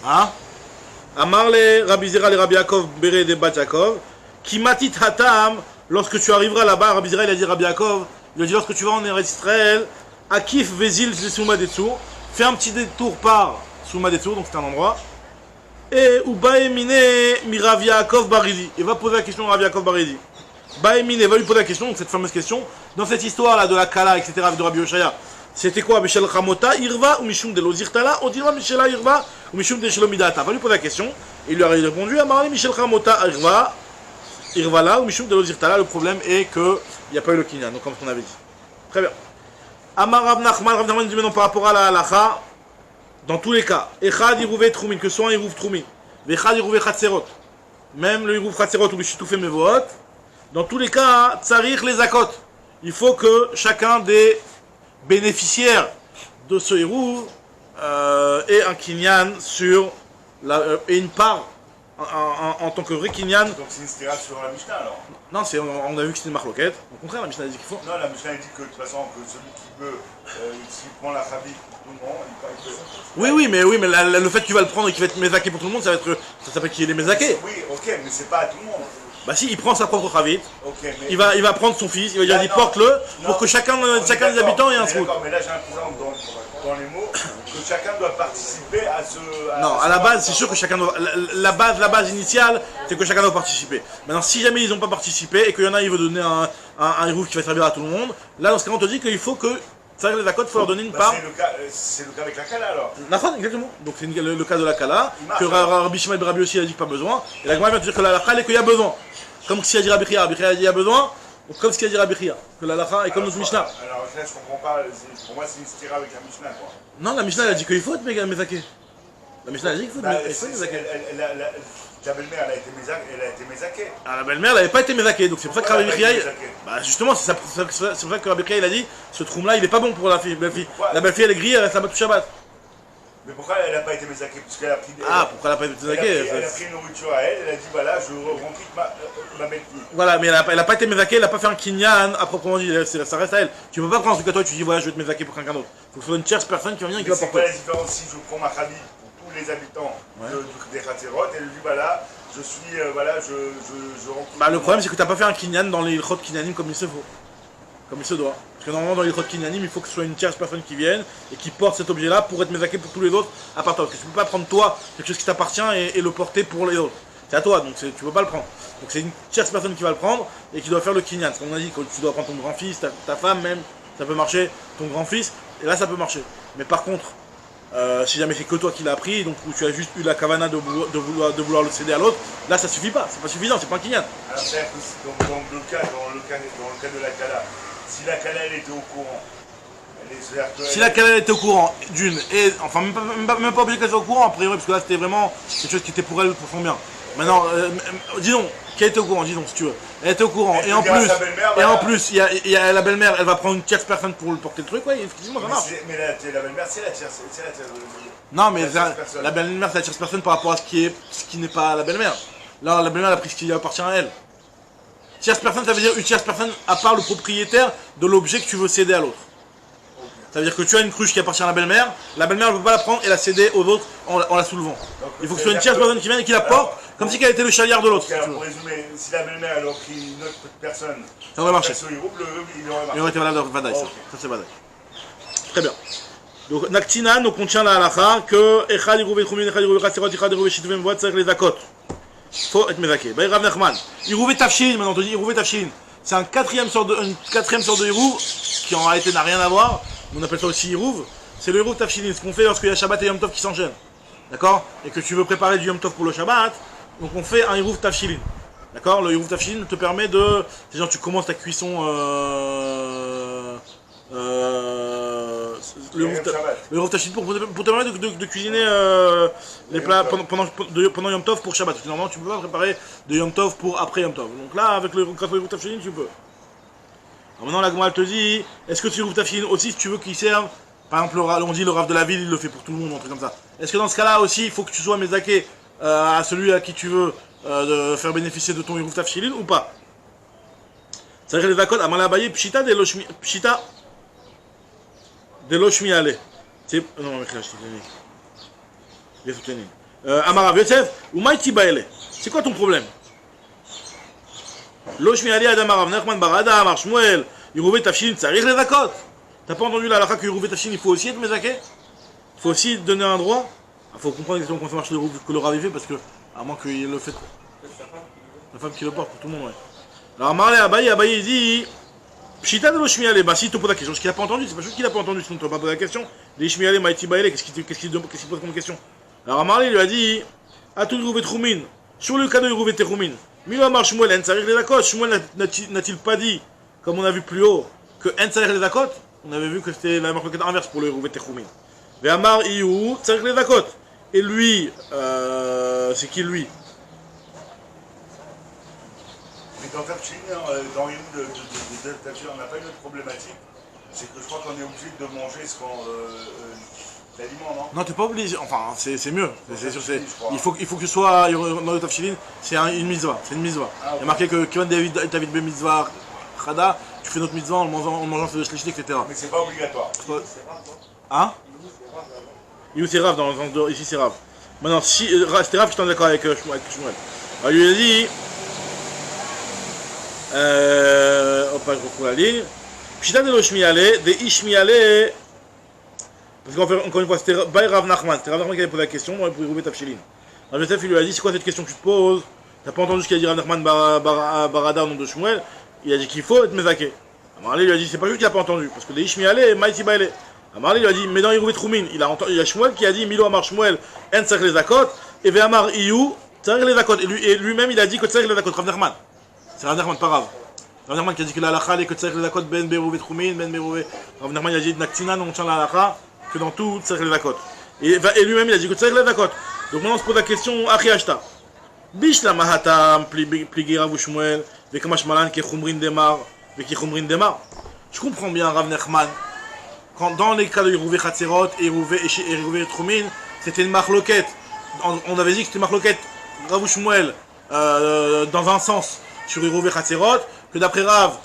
Hein? Amar les Rabbi Zera, les Rabbi Yaakov, Béré des Bat Yaakov. Qui matit hatam, lorsque tu arriveras là-bas, Rabbi Zera il a dit Rabbi Yaakov, il a dit lorsque tu vas en Eretz Israël, Akif Vezil Souma Detsu, fais un petit détour par Souma Detsu, donc c'est un endroit. Et ou Baemine mi Rav Yaakov Baridi. Il va poser la question à Rav Yaakov Baridi. Baemine va lui poser la question, donc cette fameuse question, dans cette histoire là de la Kala, etc. de Rabbi Yoshaya. C'était quoi? Michel Chamota, Irva ou Mishum de Lozirtala, Odilva Michela Irva ou Mishum de Shelomidata. Va lui poser la question. Et il lui a répondu à Marley Michel Chamota, Irva là ou Mishum de Lozirtala. Le problème est qu'il n'y a pas eu le kinyan, donc comme on avait dit. Très bien. Amar Rav Nachman dit maintenant par rapport à la halacha. Dans tous les cas, Echad Irouvé Troumin, que ce soit un Irouv Troumin, Echad Irouvé Khatserot, même le Irouv Khatserot ou le Chitoufé Mevohot, dans tous les cas, Tsarich les Zakot. Il faut que chacun des bénéficiaires de ce Irouv ait un kinyan sur et une part en tant que vrai kinyan. Donc c'est une stira sur la Mishnah alors? Non, on a vu que c'était une marloquette. Au contraire, la Mishnah a dit qu'il faut. Non, la Mishnah dit que de toute façon, que celui qui veut, s'il prend la Khabib pour tout le monde, il peut. Oui, mais le fait que tu vas le prendre et qu'il va être mézaké pour tout le monde, ça s'appelle qu'il est mézaké. Oui, ok, mais c'est pas à tout le monde. Bah si, il prend sa propre Khavit, Okay, mais... il va prendre son fils, il va dire porte-le pour que chacun des habitants ait un srout. D'accord, mais là j'ai l'impression dans les mots que chacun doit participer à ce... Non, à la base, c'est sûr que chacun doit... La base initiale, c'est que chacun doit participer. Maintenant, si jamais ils n'ont pas participé et qu'il y en a, il veut donner un Irouf qui va servir à tout le monde, là, dans ce cas, on te dit qu'il faut que... Ça, les accords, il faut leur donner une part. C'est le cas avec la Kala alors. Exactement. Donc c'est le cas de la Kala, que Rabbi Shimon ben Rabbi aussi a dit pas besoin. Et la Gemara vient te dire que la Lacha est qu'il y a besoin. Comme ce qu'il a dit Rabbi Chia, Rabbi Chia a dit il y a besoin. Donc comme ce qu'il a dit Rabbi Chia, que la Lacha est comme notre Mishnah. Alors là je comprends pas, pour moi c'est une stira avec la Mishnah quoi. Non, la Mishnah elle a dit qu'il faut être mézaké. La Mishnah a dit qu'il faut être mézaké. La belle-mère elle a été mézaké. Ah, la belle-mère elle n'avait pas été mézaké, donc c'est pour ça que Rabbi Chia... Bah justement, c'est pour ça que Rabbi Chia il a dit ce troum là il est pas bon pour la belle-fille. La belle-fille elle est grillée, elle a sa batou Shabbat. Mais pourquoi elle n'a pas été mézaké? Parce qu'elle a pris des... Ah, pourquoi elle n'a pas été mézaké? Elle a pris une nourriture à elle, elle a dit voilà, je remplis ma belle-fille. Voilà, mais elle n'a pas été mézaké, elle n'a pas fait un kinyan à proprement dit, ça reste à elle. Tu ne peux pas prendre un truc à toi et tu dis voilà, je vais te mézaké pour quelqu'un d'autre. Il faut que ce soit une tierce personne qui va venir et qui va porter. C'est quoi la différence si je prends ma khabib pour tous les habitants des Khatserot et je dis voilà, je suis, voilà, je remplis... Bah le problème c'est que tu n'as pas fait un kinyan dans les ilchot kinyanim comme il se faut. comme il se doit. Parce que normalement, dans les Chot Kinyanim, il faut que ce soit une tierce personne qui vienne et qui porte cet objet-là pour être Mezaké pour tous les autres à part toi. Parce que tu peux pas prendre toi quelque chose qui t'appartient et le porter pour les autres. C'est à toi, donc tu peux pas le prendre. Donc c'est une tierce personne qui va le prendre et qui doit faire le Kinyan. Comme on a dit, quand tu dois prendre ton grand-fils, ta femme même, ça peut marcher, ton grand-fils, et là ça peut marcher. Mais par contre, si jamais c'est que toi qui l'as pris, donc où tu as juste eu la kavana de vouloir le céder à l'autre, là ça suffit pas, c'est pas suffisant, c'est pas un Kinyan. Alors, dans le cas de la Kala, si la Kala elle était au courant, si la Kala était au courant d'une, et enfin même pas obligé qu'elle soit au courant a priori, parce que là c'était vraiment quelque chose qui était pour elle, pour son bien. Maintenant, dis donc, qui était au courant, dis donc si tu veux. Elle était au courant, et en plus, il y a la belle-mère, elle va prendre une tierce personne pour le porter le truc, ouais, effectivement ça marche. Mais la belle-mère, c'est la tierce. Non, mais la belle-mère, c'est la tierce personne par rapport à ce qui n'est pas la belle-mère. Là, la belle-mère a pris ce qui appartient à elle. Tierce personne, ça veut dire une tierce personne à part le propriétaire de l'objet que tu veux céder à l'autre. Ça veut dire que tu as une cruche qui appartient à la belle-mère ne peut pas la prendre et la céder aux autres en la soulevant. Donc, il faut que ce soit une tierce personne qui vienne et qui la porte, comme si elle était le chaliard de l'autre. Alors, pour résumer, si la belle-mère elle aurait pris une autre personne, ça aurait marché. Il aurait marché. Il aurait été valable dans Vadaï, ça c'est Vadaï. Très bien. Donc, Naktina, donc on tient la halakha que Echad Irouvé Troumin, Echad Irouvé Khatserot, Echad Irouvé Shitvem Voat, c'est les Zakot. Faut être Mezaké. Bah, Rav Nachman. Irouvé Tafshin, maintenant on te dit Irouvé Tafshin. C'est une quatrième sorte de Irouv qui en réalité n'a rien à voir. On appelle ça aussi Irouv. C'est le Irouv Tafshilin, ce qu'on fait lorsqu'il y a Shabbat et Yom Tov qui s'enchaînent. D'accord? Et que tu veux préparer du Yom Tov pour le Shabbat, donc on fait un Irouv Tafshilin. D'accord? Le Irouv Tafshilin te permet de. C'est genre tu commences ta cuisson. Le Irouv Tafshilin pour te permettre de cuisiner les plats pendant Yom Tov pour Shabbat. Parce que normalement tu peux pas préparer de Yom Tov pour après Yom Tov. Donc là, avec le Irouv Tafshilin, tu peux. Alors maintenant la Gemara te dit, est-ce que tu Irouv Tafshilin aussi si tu veux qu'il serve, par exemple on dit le Rav de la ville il le fait pour tout le monde, un truc comme ça. Est-ce que dans ce cas-là aussi il faut que tu sois Mezaké à celui à qui tu veux de faire bénéficier de ton Irouv Tafshilin ou pas? C'est-à-dire les Zakot, Amala Abaye, Pshita de Loshmi Ale. Non, mais je t'ai soutenu. Amarav Yosef, ou Maïti Baele. C'est quoi ton problème? Loshmi Ali Adamarav, Nachman Barada, Amar Shmuel, Irouvé Tafshilin, ça arrive les Zakot. T'as pas entendu la halakha que Irouvé Tafshilin, il faut aussi être Mezaké? Il faut aussi donner un droit? Il faut comprendre exactement comment ça marche que le Rav fait, parce que, à moins qu'il le fait. La femme qui le porte pour tout le monde, ouais. Alors Amarle Abaye il dit Pshita de Loshmi Ale, bah si il te pose la question, ce qu'il n'a pas entendu, c'est pas juste qu'il n'a pas entendu, sinon tu ne vas pas poser la question. L'Ishmi Ale, Maïti Baele, qu'est-ce qu'il pose comme question? Alors Amarle lui a dit Atou Irouvé Troumin, sur le cas de Irouvé Teroumin. Milo Amar Shmuel, Ensarich les Zakot. Shmuel n'a-t-il pas dit, comme on a vu plus haut, que Ensarich les Zakot? On avait vu que c'était la marque inverse pour le Irouvé Techoumin. Et Amar Iou, Ensarich les Zakot. Et lui, c'est qui lui? Mais dans Tafshilin, dans une de Tafshilin, on n'a pas une autre problématique. C'est que je crois qu'on est obligé de manger ce qu'on. L'aliment, non? Non, t'es pas obligé, enfin, c'est mieux. Il faut que ce soit dans le Tafshilin, c'est une mitzvah. C'est une mitzvah. Ah, okay. Il y a marqué que Kivan David Ben Mitzvah Chada, tu fais notre mitzvah en mangeant ce shlichit, etc. Mais c'est pas obligatoire. Hein? Iou c'est Rav, ici c'est Rav. Maintenant, si, c'était Rav qui était d'accord avec Shmuel. Alors, il lui a dit. Hop, je retrouve la ligne. Pshita de Loshmi Ale, de Ishmi Ale. Parce qu'encore une fois, c'était Rav Nachman. C'était Rav Nachman qui avait posé la question pour Irouvé Tafshilin. Alors Joseph, il lui a dit c'est quoi cette question que tu te poses? T'as pas entendu ce qu'a dit Rav Nachman Barada au nom de Shmuel? Il a dit qu'il faut être Mezaké. Amarli lui a dit c'est pas juste qu'il a pas entendu. Parce que des Ishmi Ale, Maïti Baele. Amarli lui a dit mais dans Irouvé Troumin, il y a Shmuel qui a dit Milo Amar Shmuel, En Tzarech les Zakot. Et Ve'amar Iyou, Tzarech les Zakot. Et lui-même il a dit que Tzarech les Zakot. Rav Nachman. C'est Rav Nachman, pas Rav. Rav Nachman qui a dit que la halakha est que Tzarech les Zakot ben Berouvé Troumin, ben Berouvé. Rav Nachman il a dit Naktina, on tient la halakha que dans tout Tzarech les Zakot. Et lui-même il a dit que Tzarech les Zakot. Donc maintenant on se pose la question Achi Ashta. Bishla Mahatam, Pligé Rav Shmuel, Vekamash Malan, Kechumrin Demar, Vekechumrin Demar. Je comprends bien Rav Nachman. Quand dans les cas de Irouvé Khatserot et Irouvé Troumin, c'était une marloquette. On avait dit que c'était une marloquette Rav Shmuel dans un sens sur Irouvé Khatserot, que d'après Rav,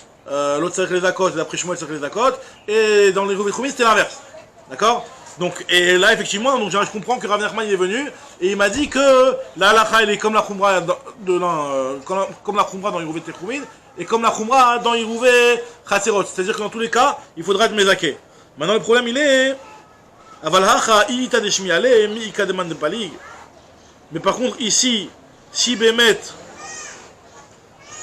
l'autre Tzarech les Zakot, d'après Shmuel Tzarech les Zakot, et dans l'Irouvé Troumin c'était l'inverse. D'accord? Donc, et là effectivement, donc, je comprends que Rav Nachman il est venu et il m'a dit que la halakha elle est comme la khumra comme la khumra dans Irouvé Techoumin Et comme la Khumra dans Irouvé Khatserot. C'est-à-dire que dans tous les cas, il faudra être Mezaké. Maintenant, le problème, il est. Mais par contre, ici, si Bémet,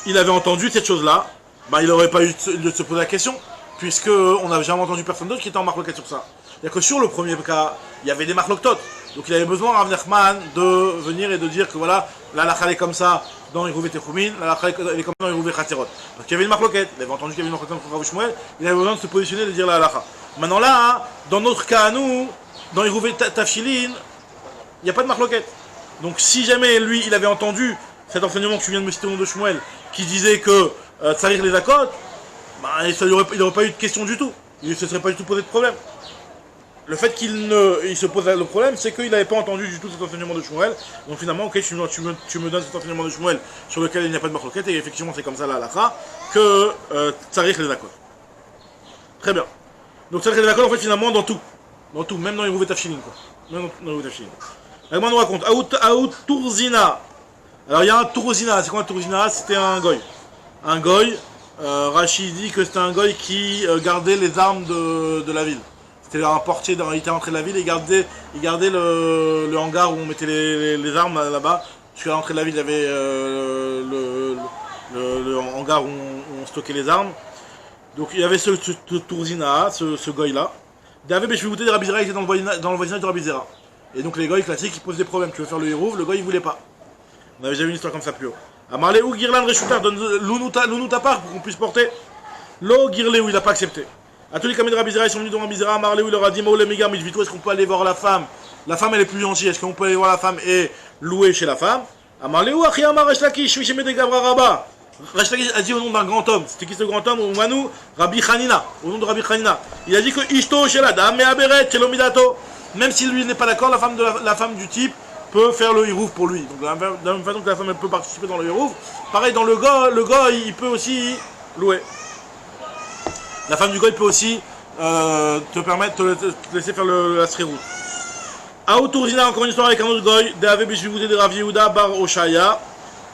il avait entendu cette chose-là, bah, il n'aurait pas eu de se poser la question, puisque on n'avait jamais entendu personne d'autre qui était en marloquette sur ça. C'est-à-dire que sur le premier cas, il y avait des marloquetot. Donc il avait besoin, Rav Nachman, de venir et de dire que voilà, la halakha est comme ça dans Irouvé Techoumin, la halakha est comme ça dans Irouvé Khatserot. Parce qu'il y avait une marloquette, il avait entendu qu'il y avait une marloquette entre Rav Shmuel, il avait besoin de se positionner et de dire la halakha. Maintenant là, dans notre cas à nous, dans Irouvé Tafshilin, il n'y a pas de marloquette. Donc si jamais lui, il avait entendu cet enseignement que tu viens de me citer au nom de Shmuel, qui disait que Tsarir les Akot, bah, il n'aurait pas eu de question du tout. Il ne se serait pas du tout posé de problème. Le fait qu'il se pose le problème, c'est qu'il n'avait pas entendu du tout cet enseignement de Shmuel. Donc finalement, ok, tu me donnes cet enseignement de Shmuel sur lequel il n'y a pas de marloquette, et effectivement c'est comme ça la halakha, que Tsarir les Akot. Très bien. Donc Tsarir les Akot, en fait, finalement, dans tout, même dans les Irouvé Tafshilin, quoi. Même dans les Irouvé Tafshilin. Alors, on nous raconte, Aout Tourzina. Alors il y a un Tourzina, c'est quoi un Tourzina? C'était un goy. Un goy, Rachid dit que c'était un goy qui gardait les armes de la ville. C'était un portier, il était rentré de la ville et il gardait le hangar où on mettait les armes là-bas. Jusqu'à l'entrée de la ville, il y avait le hangar où on stockait les armes. Donc il y avait ce Tourzina, ce goy-là. Il y avait Béchevouté de Rabbi Zera, il était dans le voisinage de Rabbi Zera. Et donc les goys classiques, ils posent des problèmes. Tu veux faire le hérouv, le goy il voulait pas. On avait déjà vu une histoire comme ça plus haut. Amarle ou Girlan Reshutar, donne l'ounou ta part pour qu'on puisse porter. Lo Girle où il n'a pas accepté. À tous les caméras de Rabbi Zera, ils sont venus dans Rabbi Zera. Amarle où il leur a dit Maoule Megar Mijvito, est-ce qu'on peut aller voir la femme? La femme elle est plus gentille, est-ce qu'on peut aller voir la femme et louer chez la femme? Amarle ou Achi Amar Reshlakish, Misheme de Gabra Rabba. Reshlakish a dit au nom d'un grand homme. C'était qui ce grand homme? Manu Rabbi Hanina. Au nom de Rabbi Hanina. Il a dit que Ishto chez la dame, mais Aberet, chez l'Omidato. Même si lui n'est pas d'accord, la femme du type peut faire le hirouf pour lui. Donc de la même façon que la femme elle peut participer dans le hirouf, pareil dans le gars il peut aussi louer. La femme du gars il peut aussi te permettre de te laisser faire la srirout. Aoutouzina, encore une histoire avec un autre goy, d'Ave Bishvouté de Rav Yehuda bar Oshaya,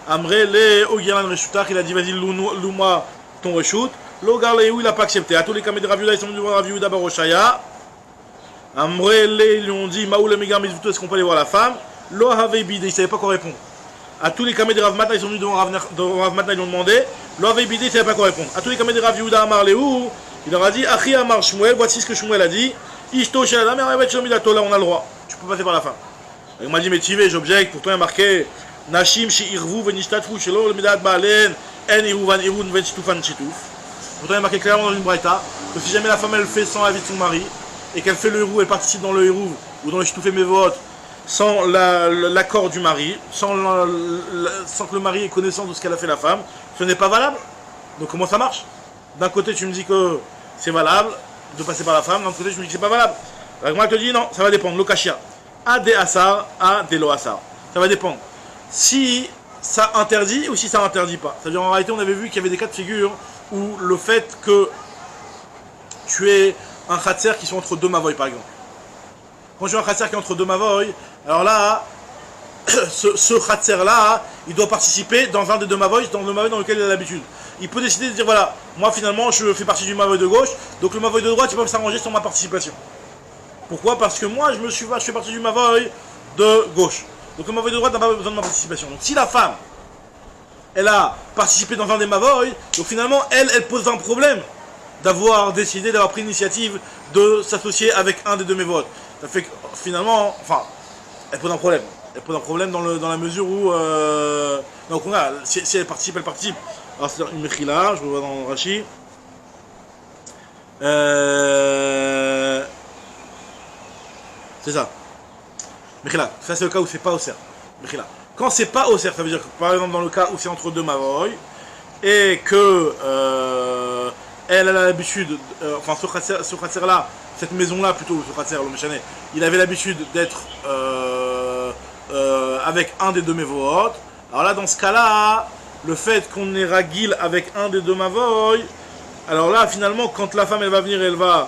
Amre le Ogiran Reshutar, il a dit vas-y loue-moi ton reshut. L'Ogar Leou il n'a pas accepté. À tous les camés de Rav Yehuda, ils sont venus voir Rav Yehuda bar Oshaya. Amrele, ils lui ont dit Maoul Megar Mizvuto, est-ce qu'on peut aller voir la femme? Lo Havei Bidé, ils ne savaient pas quoi répondre. À tous les camés de Rav Matna, ils sont venus devant Rav Matna, ils lui ont demandé. Lo Havei Bidé, ils ne savaient pas quoi répondre. À tous les camés de Rav Yehuda Amar Leou, il leur a dit Achi Amar Shmuel, voici ce que Shmuel a dit. Ishto Sheladam, et Ravet Shomidato, là on a le droit. Tu peux passer par la femme. Il m'a dit mais Tivé, j'objecte, pour toi il y a marqué Nashim Shi Irvu Venishtatfu Shelo le Midat Baalen En Iruvan Irun Venstufan Chituf. Pour toi il y a marqué clairement dans une braïta que si jamais la femme elle fait sans l'avis de son mari, et qu'elle fait le hérouv, elle participe dans le hérouv ou dans le ch'toufé mévot sans l'accord du mari, sans que le mari ait connaissance de ce qu'elle a fait la femme, ce n'est pas valable. Donc comment ça marche? D'un côté tu me dis que c'est valable de passer par la femme, d'un autre côté tu me dis que c'est pas valable. Alors moi je te dis non, ça va dépendre. Lokashia, a des asar, a des lo asar. Ça va dépendre. Si ça interdit ou si ça interdit pas. C'est-à-dire en réalité on avait vu qu'il y avait des cas de figure où le fait que tu es un khatser qui sont entre deux mavoy par exemple. Quand je vois un khatser qui est entre deux mavoy, alors là, ce khatser là, il doit participer dans un des deux mavoy, dans le mavoy dans lequel il a l'habitude. Il peut décider de dire voilà, moi finalement je fais partie du mavoy de gauche, donc le mavoy de droite il peut s'arranger sur ma participation. Pourquoi? Parce que moi je fais partie du mavoy de gauche. Donc le mavoy de droite n'a pas besoin de ma participation. Donc si la femme, elle a participé dans un des mavoy, donc finalement elle pose un problème d'avoir décidé, d'avoir pris l'initiative de s'associer avec un des deux mévotes. Ça fait que finalement, enfin, elle pose un problème. Elle pose un problème dans la mesure où, donc on a, si elle participe, elle participe. Alors c'est une mechila, je le vois dans Rashi. C'est ça. Mechila, ça c'est le cas où c'est pas au cerf. Mechila. Quand c'est pas au cerf, ça veut dire que par exemple dans le cas où c'est entre deux mavoy et que elle a l'habitude, enfin ce khatser là, cette maison là plutôt, ce khatser, le méchané, il avait l'habitude d'être avec un des deux mévotes. Alors là dans ce cas là, le fait qu'on ait ragil avec un des deux mavoy, alors là finalement quand la femme elle va venir, elle va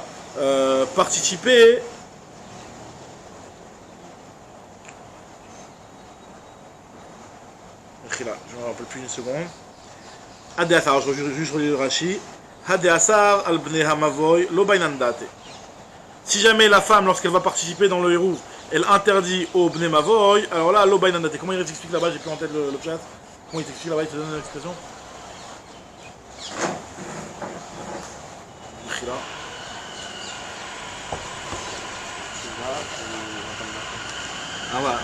participer. Je ne me rappelle plus une seconde. Adeasar, je relis le Rashi. Adeasar al bnei hamavoy lo bainandate. Si jamais la femme, lorsqu'elle va participer dans le hérouv, elle interdit au bnei mavoy, alors là, lo bainandate. Comment il t'explique là-bas? J'ai plus en tête le chat. Comment il t'explique là-bas? Il te donne l'expression. Ah voilà.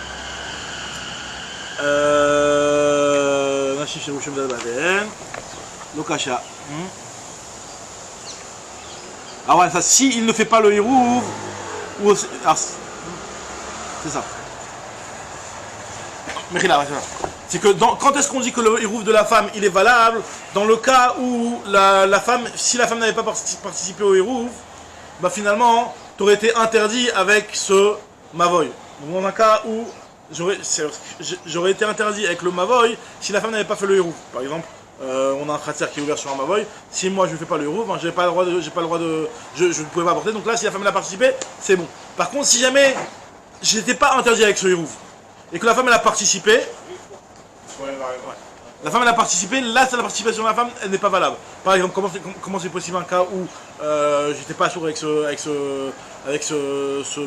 Nashif Shirushem Dalbaden. Lokasha. Ah ouais, ça, si il ne fait pas le hérouv, ou c'est ça. Mais là, c'est que quand est-ce qu'on dit que le hérouv de la femme il est valable? Dans le cas où la femme, si la femme n'avait pas participé au hérouv, bah finalement, t'aurais été interdit avec ce mavoy. Dans un cas où j'aurais été interdit avec le mavoy si la femme n'avait pas fait le hérouv. Par exemple, on a un khatser qui est ouvert sur un mavoy. Si moi je ne fais pas le hérouv, j'ai pas le droit de, je ne pouvais pas apporter. Donc là, si la femme a participé, c'est bon. Par contre, si jamais j'étais pas interdit avec ce hérouv et que la femme elle a participé, la femme elle a participé, là la participation de la femme elle n'est pas valable. Par exemple, comment c'est possible un cas où j'étais pas sourd avec ce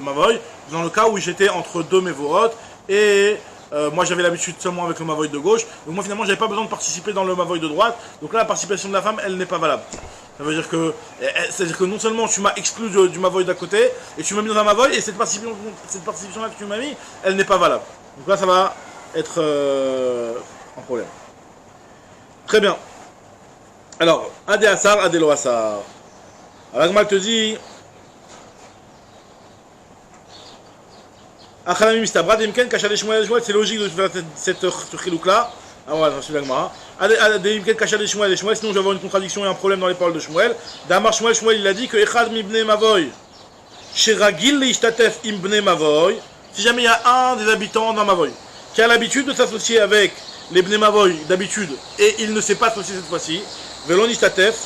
mavoy, dans le cas où j'étais entre deux mévorot et moi j'avais l'habitude seulement avec le mavoy de gauche, donc moi finalement j'avais pas besoin de participer dans le mavoy de droite, donc là la participation de la femme elle n'est pas valable. Ça veut dire que, non seulement tu m'as exclu du mavoy d'à côté et tu m'as mis dans un mavoy et cette participation là que tu m'as mis elle n'est pas valable. Donc là ça va être un problème. Très bien. Alors, Ade Asar, Ade Lo Asar. Alors, Agmal te dit Achalami Mistabra, Demken, Kachade Shmuel, c'est logique de faire cette chilouk là. Ah ouais, c'est l'Agmara. Demken, Kachade Shmuel, sinon je vais avoir une contradiction et un problème dans les paroles de Shmuel. Damar Shmuel, il a dit que Echad Mibne Mavoy, Sheragil Leishtatef Imbne Mavoy, si jamais il y a un des habitants d'un Mavoy qui a l'habitude de s'associer avec les Bnei Mavoy d'habitude et il ne s'est pas associé cette fois-ci, Velon Ishtatef.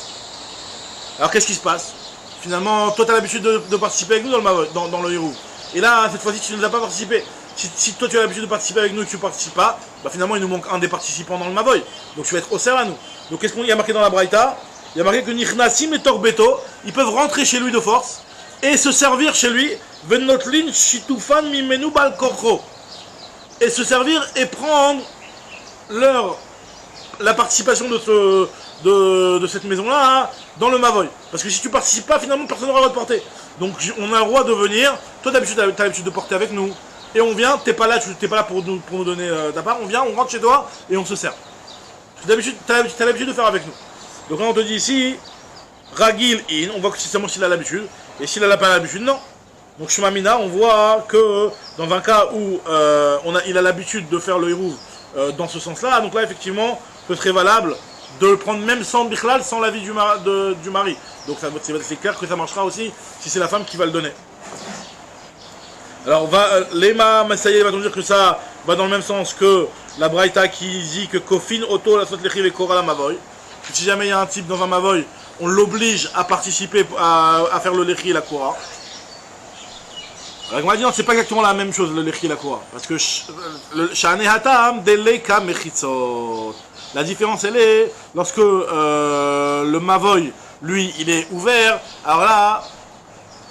Alors qu'est-ce qui se passe? Finalement, toi tu as l'habitude de participer avec nous dans le Mavoy, dans le hérouv. Et là, cette fois-ci, tu ne nous as pas participé. Si toi tu as l'habitude de participer avec nous et que tu ne participes pas, bah finalement il nous manque un des participants dans le Mavoy. Donc tu vas être au serre à nous. Donc qu'est-ce qu'il y a marqué dans la Braïta? Il y a marqué que Nichnasim et Torbeto, ils peuvent rentrer chez lui de force et se servir chez lui, Venotlin Shitufan Mimenu Balkorcho. Et se servir et prendre la participation de cette maison-là dans le Mavoy. Parce que si tu participes pas, finalement, personne n'aura le droit de porter. Donc on a le droit de venir. Toi, d'habitude, tu as l'habitude de porter avec nous. Et on vient, t'es pas là pour nous donner ta part. On vient, on rentre chez toi et on se sert. D'habitude, tu as l'habitude de faire avec nous. Donc là, on te dit ici, Ragil in, on voit que c'est seulement s'il a l'habitude. Et s'il n'a pas l'habitude, non. Donc Shumamina, on voit que dans un cas où il a l'habitude de faire le hérouv dans ce sens-là, donc là effectivement, ce serait valable de le prendre même sans bichlal, sans l'avis du mari. Donc c'est clair que ça marchera aussi si c'est la femme qui va le donner. Alors Lema Masaye va dire que ça va dans le même sens que la Braïta qui dit que Kofin Oto la Sot Lechiv et Kora la Mavoy. Si jamais il y a un type dans un Mavoy, on l'oblige à participer à faire le Lechi et la Kora. Alors, on va dire, c'est pas exactement la même chose le Lechi et la Kora. Parce que le Shane Hatam Deleka Mechitzot. La différence elle est lorsque le Mavoy, lui, il est ouvert. Alors là,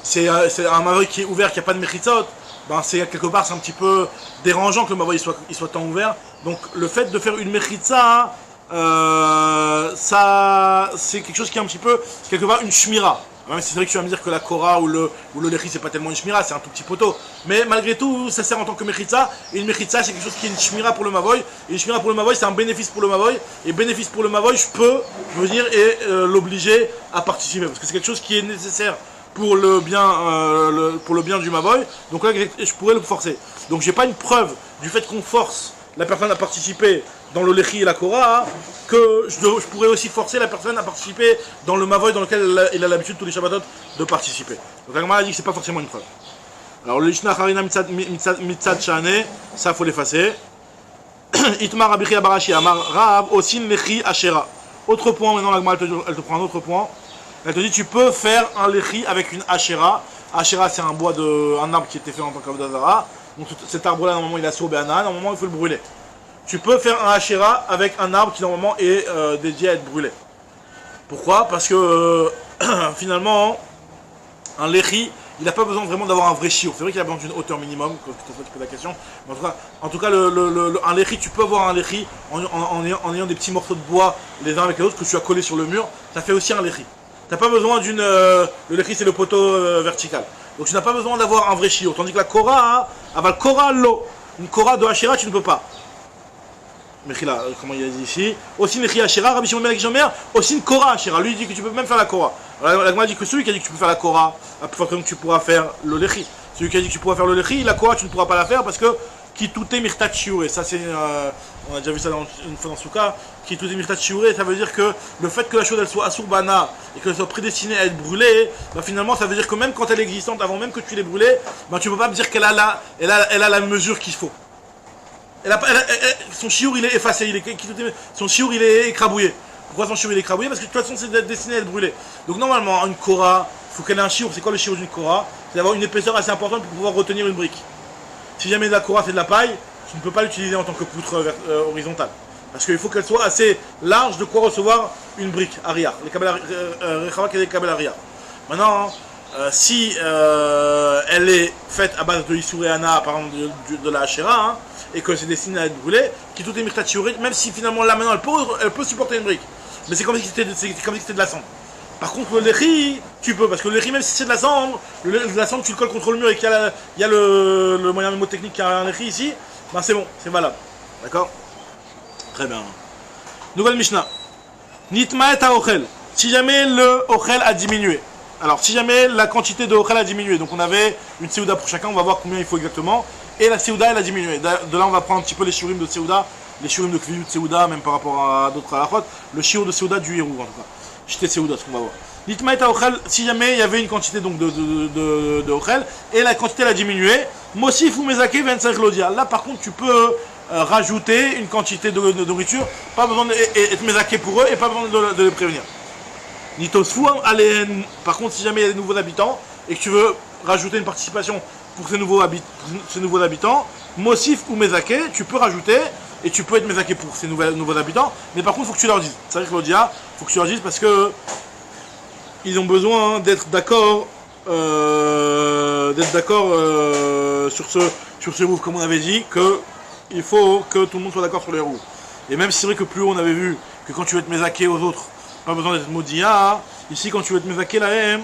c'est un Mavoy qui est ouvert, qui n'a pas de Mechitzot. Ben c'est quelque part c'est un petit peu dérangeant que le Mavoy soit tant ouvert. Donc le fait de faire une Mechitza, ça c'est quelque chose qui est un petit peu quelque part une shmira. Même si c'est vrai que tu vas me dire que la Kora ou le Lechi c'est pas tellement une shmira, c'est un tout petit poteau. Mais malgré tout, ça sert en tant que Mechitza. Et une Mechitza c'est quelque chose qui est une shmira pour le Mavoy. Et une shmira pour le Mavoy c'est un bénéfice pour le Mavoy. Et bénéfice pour le Mavoy, je peux venir et l'obliger à participer. Parce que c'est quelque chose qui est nécessaire pour le bien du Mavoy. Donc là je pourrais le forcer. Donc j'ai pas une preuve du fait qu'on force la personne à participer dans le Lechi et la Kora, que je pourrais aussi forcer la personne à participer dans le Mavoy dans lequel il a l'habitude tous les Shabbatot de participer. Donc la Gemara a dit que c'est pas forcément une preuve. Alors le Lishna Harina Mitzad Shane, ça faut l'effacer. Itmar Abichi Abarashi Amar Rav Osin Lechi Ashera. Autre point, maintenant la Gemara elle te prend un autre point. Elle te dit tu peux faire un Lechi avec une Ashera. Ashera c'est un arbre qui était fait en tant qu'Avodazara. Donc cet arbre là normalement il a sauvé Anan, normalement il faut le brûler. tu peux faire un Hachira avec un arbre qui normalement est dédié à être brûlé. Pourquoi? Parce que finalement, un Lechi, il n'a pas besoin vraiment d'avoir un vrai chiour. C'est vrai qu'il a besoin d'une hauteur minimum, quand tu poses la question. Mais en tout cas un Lechi, tu peux avoir un Lechi en ayant des petits morceaux de bois les uns avec les autres que tu as collés sur le mur. Ça fait aussi un Lechi. Tu n'as pas besoin d'une... le Lechi, c'est le poteau vertical. Donc tu n'as pas besoin d'avoir un vrai chiour. Tandis que la Korah, aval Korah l'eau. Une Korah de Hachira, tu ne peux pas. Mechila, comment il a dit ici? Aussi Mechila Hachira, Rabbi Shimon ben Akijomer, aussi une Korah Hachira. Lui, il dit que tu peux même faire la Korah. Alors, la Gemara dit que celui qui a dit que tu peux faire la Korah, à plus forte raison que tu pourras faire le Lechi. Celui qui a dit que tu pourras faire le Lechi, la Korah, tu ne pourras pas la faire parce que Kitute Mirtat Shiure. Ça, c'est. On a déjà vu ça une fois dans Souka. Kitute Mirtat Shiure, ça veut dire que le fait que la chose elle soit Asurbana et qu'elle soit prédestinée à être brûlée, bah, finalement, ça veut dire que même quand elle est existante, avant même que tu l'aies brûlée, bah, tu ne peux pas me dire qu'elle a la mesure qu'il faut. Son chiour il est effacé, son chiour il est écrabouillé. Pourquoi son chiour il est écrabouillé? Parce que de toute façon c'est destiné à être brûlé. Donc normalement une Korah, il faut qu'elle ait un chiour. C'est quoi le chiour d'une Korah? C'est d'avoir une épaisseur assez importante pour pouvoir retenir une brique. Si jamais la Korah c'est de la paille, tu ne peux pas l'utiliser en tant que poutre horizontale. Parce qu'il faut qu'elle soit assez large de quoi recevoir une brique arrière. Les kabel arrière. Maintenant, si elle est faite à base de Issour et Anna, par exemple de la Hachira, hein, et que c'est destiné à être brûlé, qui tout est mirtat shiuré, même si finalement là maintenant elle peut supporter une brique. Mais c'est comme si c'était de la cendre. Par contre le lechi, tu peux, parce que le lechi même si c'est de la cendre, tu le colles contre le mur et qu'il y a le moyen mnémotechnique qui a un lechi ici, ben c'est bon, c'est valable. D'accord? Très bien. Nouvelle Mishnah. Nitmaet ha-ochel. Si jamais le ochel a diminué. Alors si jamais la quantité de ochel a diminué, donc on avait une séouda pour chacun, on va voir combien il faut exactement. Et la Séouda elle a diminué. De là on va prendre un petit peu les shiurim de Séouda, les shiurim de Kviyut Séouda, même par rapport à d'autres halachot, le shiur de Séouda du Hérouv en tout cas. J'étais Séouda, ce qu'on va voir. L'itmaït ochel, si jamais il y avait une quantité donc de ochel, et la quantité elle a diminué, Mosif ou Mezake 25 lodia. Là par contre tu peux rajouter une quantité de nourriture, pas besoin d'être Mezake pour eux et pas besoin de les prévenir. Nitosfu alen. Par contre si jamais il y a des nouveaux habitants et que tu veux rajouter une participation pour ces nouveaux habitants, Mosif ou Mezake, tu peux rajouter, et tu peux être Mezake pour ces nouveaux habitants, mais par contre, il faut que tu leur dises. C'est vrai que Claudia, il faut que tu leur dises parce que ils ont besoin d'être d'accord sur ce rouf, comme on avait dit, qu'il faut que tout le monde soit d'accord sur les roues. Et même si c'est vrai que plus haut, on avait vu que quand tu veux être Mezake aux autres, pas besoin d'être Modia, ici, quand tu veux être Mezake la M,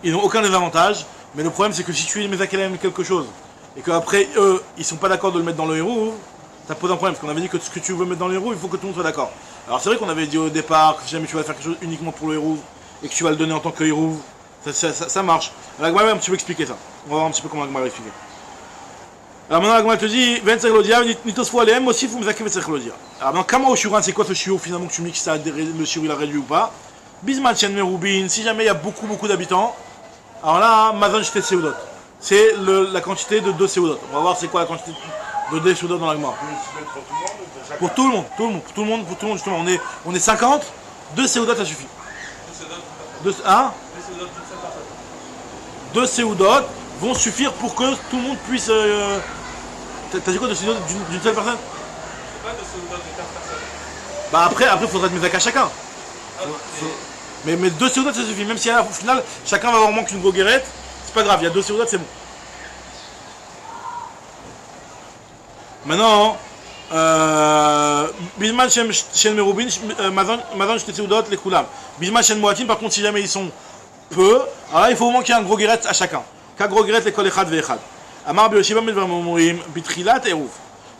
ils n'ont aucun désavantage, mais le problème c'est que si tu es Mezakelem quelque chose, et qu'après eux, ils sont pas d'accord de le mettre dans le héros, ça pose un problème, parce qu'on avait dit que ce que tu veux mettre dans le héros, il faut que tout le monde soit d'accord. Alors c'est vrai qu'on avait dit au départ que si jamais tu vas faire quelque chose uniquement pour le héros, et que tu vas le donner en tant que héros, ça marche. La Gemara va un petit peu expliquer ça. On va voir un petit peu comment la Gemara va expliquer. Alors maintenant la Gemara te dit, 25 lodia, nitosfu alem, aussi vous Mezake 25 lodia. Alors maintenant, Kama au Shuran, c'est quoi ce shiur finalement que tu mixes ça, le shiur il a réduit ou pas? Bisman Chen Merubin, si jamais il y a beaucoup d'habitants, alors là, Mazan Jete Seudot. C'est la quantité de 2 Seudot. On va voir c'est quoi la quantité de 2 Seudot dans la Gemara. Pour tout le monde, justement. On est 50, 2 Seudot ça suffit. 2 Seudot vont suffire pour que tout le monde puisse. T'as dit quoi de Seudot d'une seule personne? Pas de Seudot de 4 personnes. Bah après il faudra te mettre à chacun. Mais 2 Seudot ça suffit, même si au final chacun va avoir moins qu'une goguerette, c'est pas grave, il y a 2 Seudot c'est bon. Maintenant, Bisman Shen Merubin, Mazan Shte Seudot les Koulam. Bisman Shen Moatim, par contre si jamais ils sont peu, alors là il faut au moins qu'il y ait un gros guérette à chacun. Qu'un gros guérette les Kol Echad Ve'echad. Amar Be'oshiva Medvarmomorim, Bitrilat et Rouf.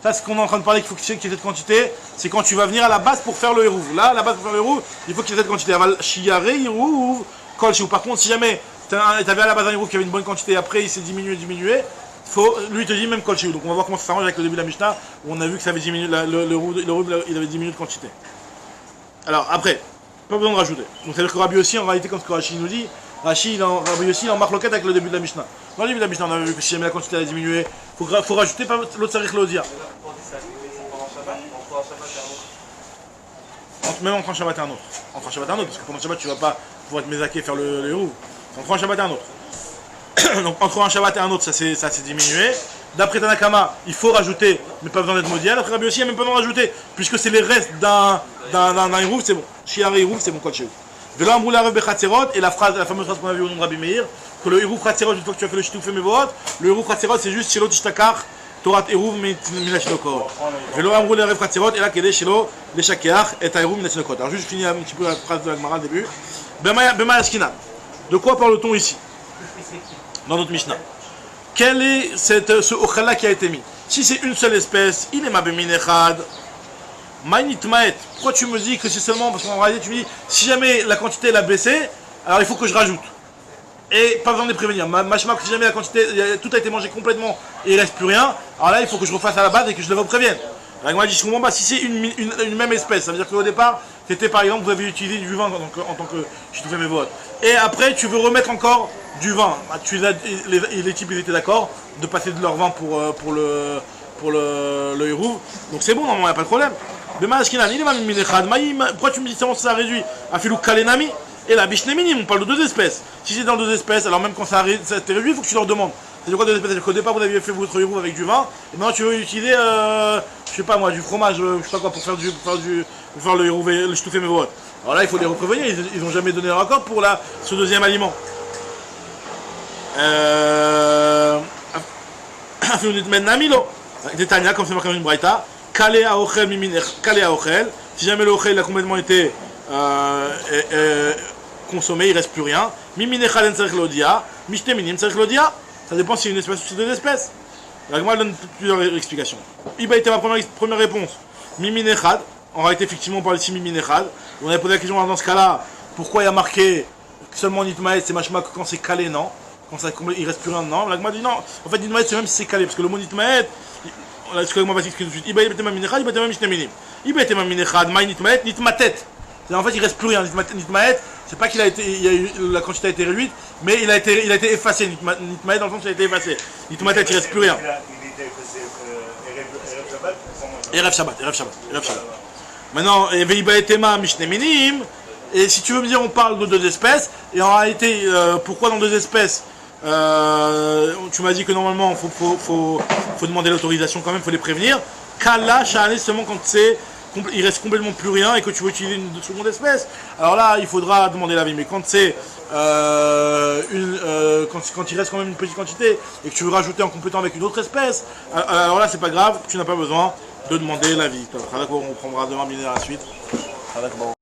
Ça, ce qu'on est en train de parler, qu'il faut qu'il y ait cette quantité, c'est quand tu vas venir à la base pour faire le hérouv. Là, à la base pour faire le hérouv, il faut qu'il y ait cette quantité. Aval Shiare hérouv, Kol Shiou. Par contre, si jamais tu avais à la base un hérouv qui avait une bonne quantité, après il s'est diminué, lui il te dit même Kol Shiou. Donc on va voir comment ça s'arrange avec le début de la Mishnah, où on a vu que ça avait diminué, le hérouv il avait diminué de quantité. Alors après, pas besoin de rajouter. Donc c'est-à-dire que Rabbi aussi, en réalité, comme ce que Rashi nous dit, Rabbi aussi, il en marque loquette avec le début de la Mishnah. Dans le début de la Mishnah, on avait vu que si jamais la quantité a diminué, il faut rajouter, pas l'autre Sarich le dire. Même entre un Shabbat et un autre. Entre un Shabbat et un autre, parce que pendant le Shabbat, tu vas pas pouvoir être Mezaké faire le héros. Entre un Shabbat et un autre. Donc entre un Shabbat et un autre, ça s'est diminué. D'après Tanakama, il faut rajouter, mais pas besoin d'être maudit. D'après Rabbi aussi, il n'y a même pas besoin de rajouter, puisque c'est les restes d'un Hérouf, c'est bon. Shiar Hérouf, c'est bon quoi de chez vous. Velo Amrou la Rav Bechatzerot, et la fameuse phrase qu'on a vue au nom de Rabbi Meir, que le Hérouf Chatzerot, une fois que tu as fait le Shitouf Mevot, le Hérouf Chatzerot, c'est juste Shelo Tishtakar, Torat Hérouf, Minashinokor. Velo Amrou la Rav Chatzerot, et là, Kede Shelo, les Shakeach, et Hérouf, Minashinokor. Alors, juste finir un petit peu la phrase de la Gemara au début. Bema Askina. De quoi parle-t-on ici dans notre Mishnah? Quel est ce ochala qui a été mis? Si c'est une seule espèce, il est mabémin echad. Maïnit maet. Pourquoi tu me dis que c'est seulement parce qu'en réalité tu me dis si jamais la quantité elle a baissé, alors il faut que je rajoute. Et pas besoin de les prévenir. Machma, si jamais la quantité, tout a été mangé complètement et il reste plus rien, alors là il faut que je refasse à la base et que je les reprévienne. Alors moi je dis je comprends pas, si c'est une même espèce, ça veut dire qu'au départ, c'était par exemple, vous avez utilisé du vin en tant que je te fais mes votes. Et après tu veux remettre encore du vin. Les types ils étaient d'accord de passer de leur vin pour le hérouv. Donc c'est bon, normalement il n'y a pas de problème. Pourquoi tu me dis ça réduit à filou kalenami? Et la bishnéminim, on parle de deux espèces. Si c'est dans deux espèces, alors même quand ça t'est réduit, il faut que tu leur demandes. C'est-à-dire quoi deux espèces? C'est-à-dire qu'au départ vous aviez fait votre hérouv avec du vin, et maintenant tu veux utiliser, je sais pas moi, du fromage, je sais pas quoi, pour faire le hérouv et le shtoufé mes votes. Alors là il faut les reprévenir, ils n'ont jamais donné leur accord pour ce deuxième aliment. Détania, comme c'est marqué dans une braïta, Kalé à Ochel, si jamais le Ochel a complètement été consommé, il ne reste plus rien. Miminechal en Tzarech Lodia, Mishteminim Tzarech Lodia, ça dépend si c'est une espèce ou c'est deux espèces. La Gemara donne plusieurs explications. Iba était ma première réponse. Miminechad, en réalité, effectivement, on parle ici Miminechad. On avait posé la question dans ce cas-là, pourquoi il y a marqué seulement Nitmaet, c'est machma quand c'est calé, non? Quand ça, il reste plus rien dedans. La Gemara dit non, en fait, Nitmaet, c'est même si c'est calé, parce que le mot Nitmaet, ce que moi va s'expliquer tout de suite. Iba était ma Minechad, Iba était ma Mishteminim. Iba était ma Minechad, Maï Nitmaet, Nitmatet. En fait, il reste plus rien. Nitmaet, c'est pas qu'il a été, la quantité a été réduite, mais il a été effacé. Nitmaet, dans le sens, il a été effacé. Nitmatet, il reste plus rien. Il était effacé Erev Shabbat. Maintenant, Veiba etema Mishneminim. Et si tu veux me dire, on parle de deux espèces. Et en réalité, pourquoi dans deux espèces tu m'as dit que normalement, faut demander l'autorisation quand même, faut les prévenir. Kala, Shahane, seulement quand il reste complètement plus rien et que tu veux utiliser une seconde espèce. Alors là, il faudra demander l'avis. Mais quand c'est quand il reste quand même une petite quantité et que tu veux rajouter en complétant avec une autre espèce, alors là, c'est pas grave, tu n'as pas besoin de demander l'avis. On reprendra demain à la suite.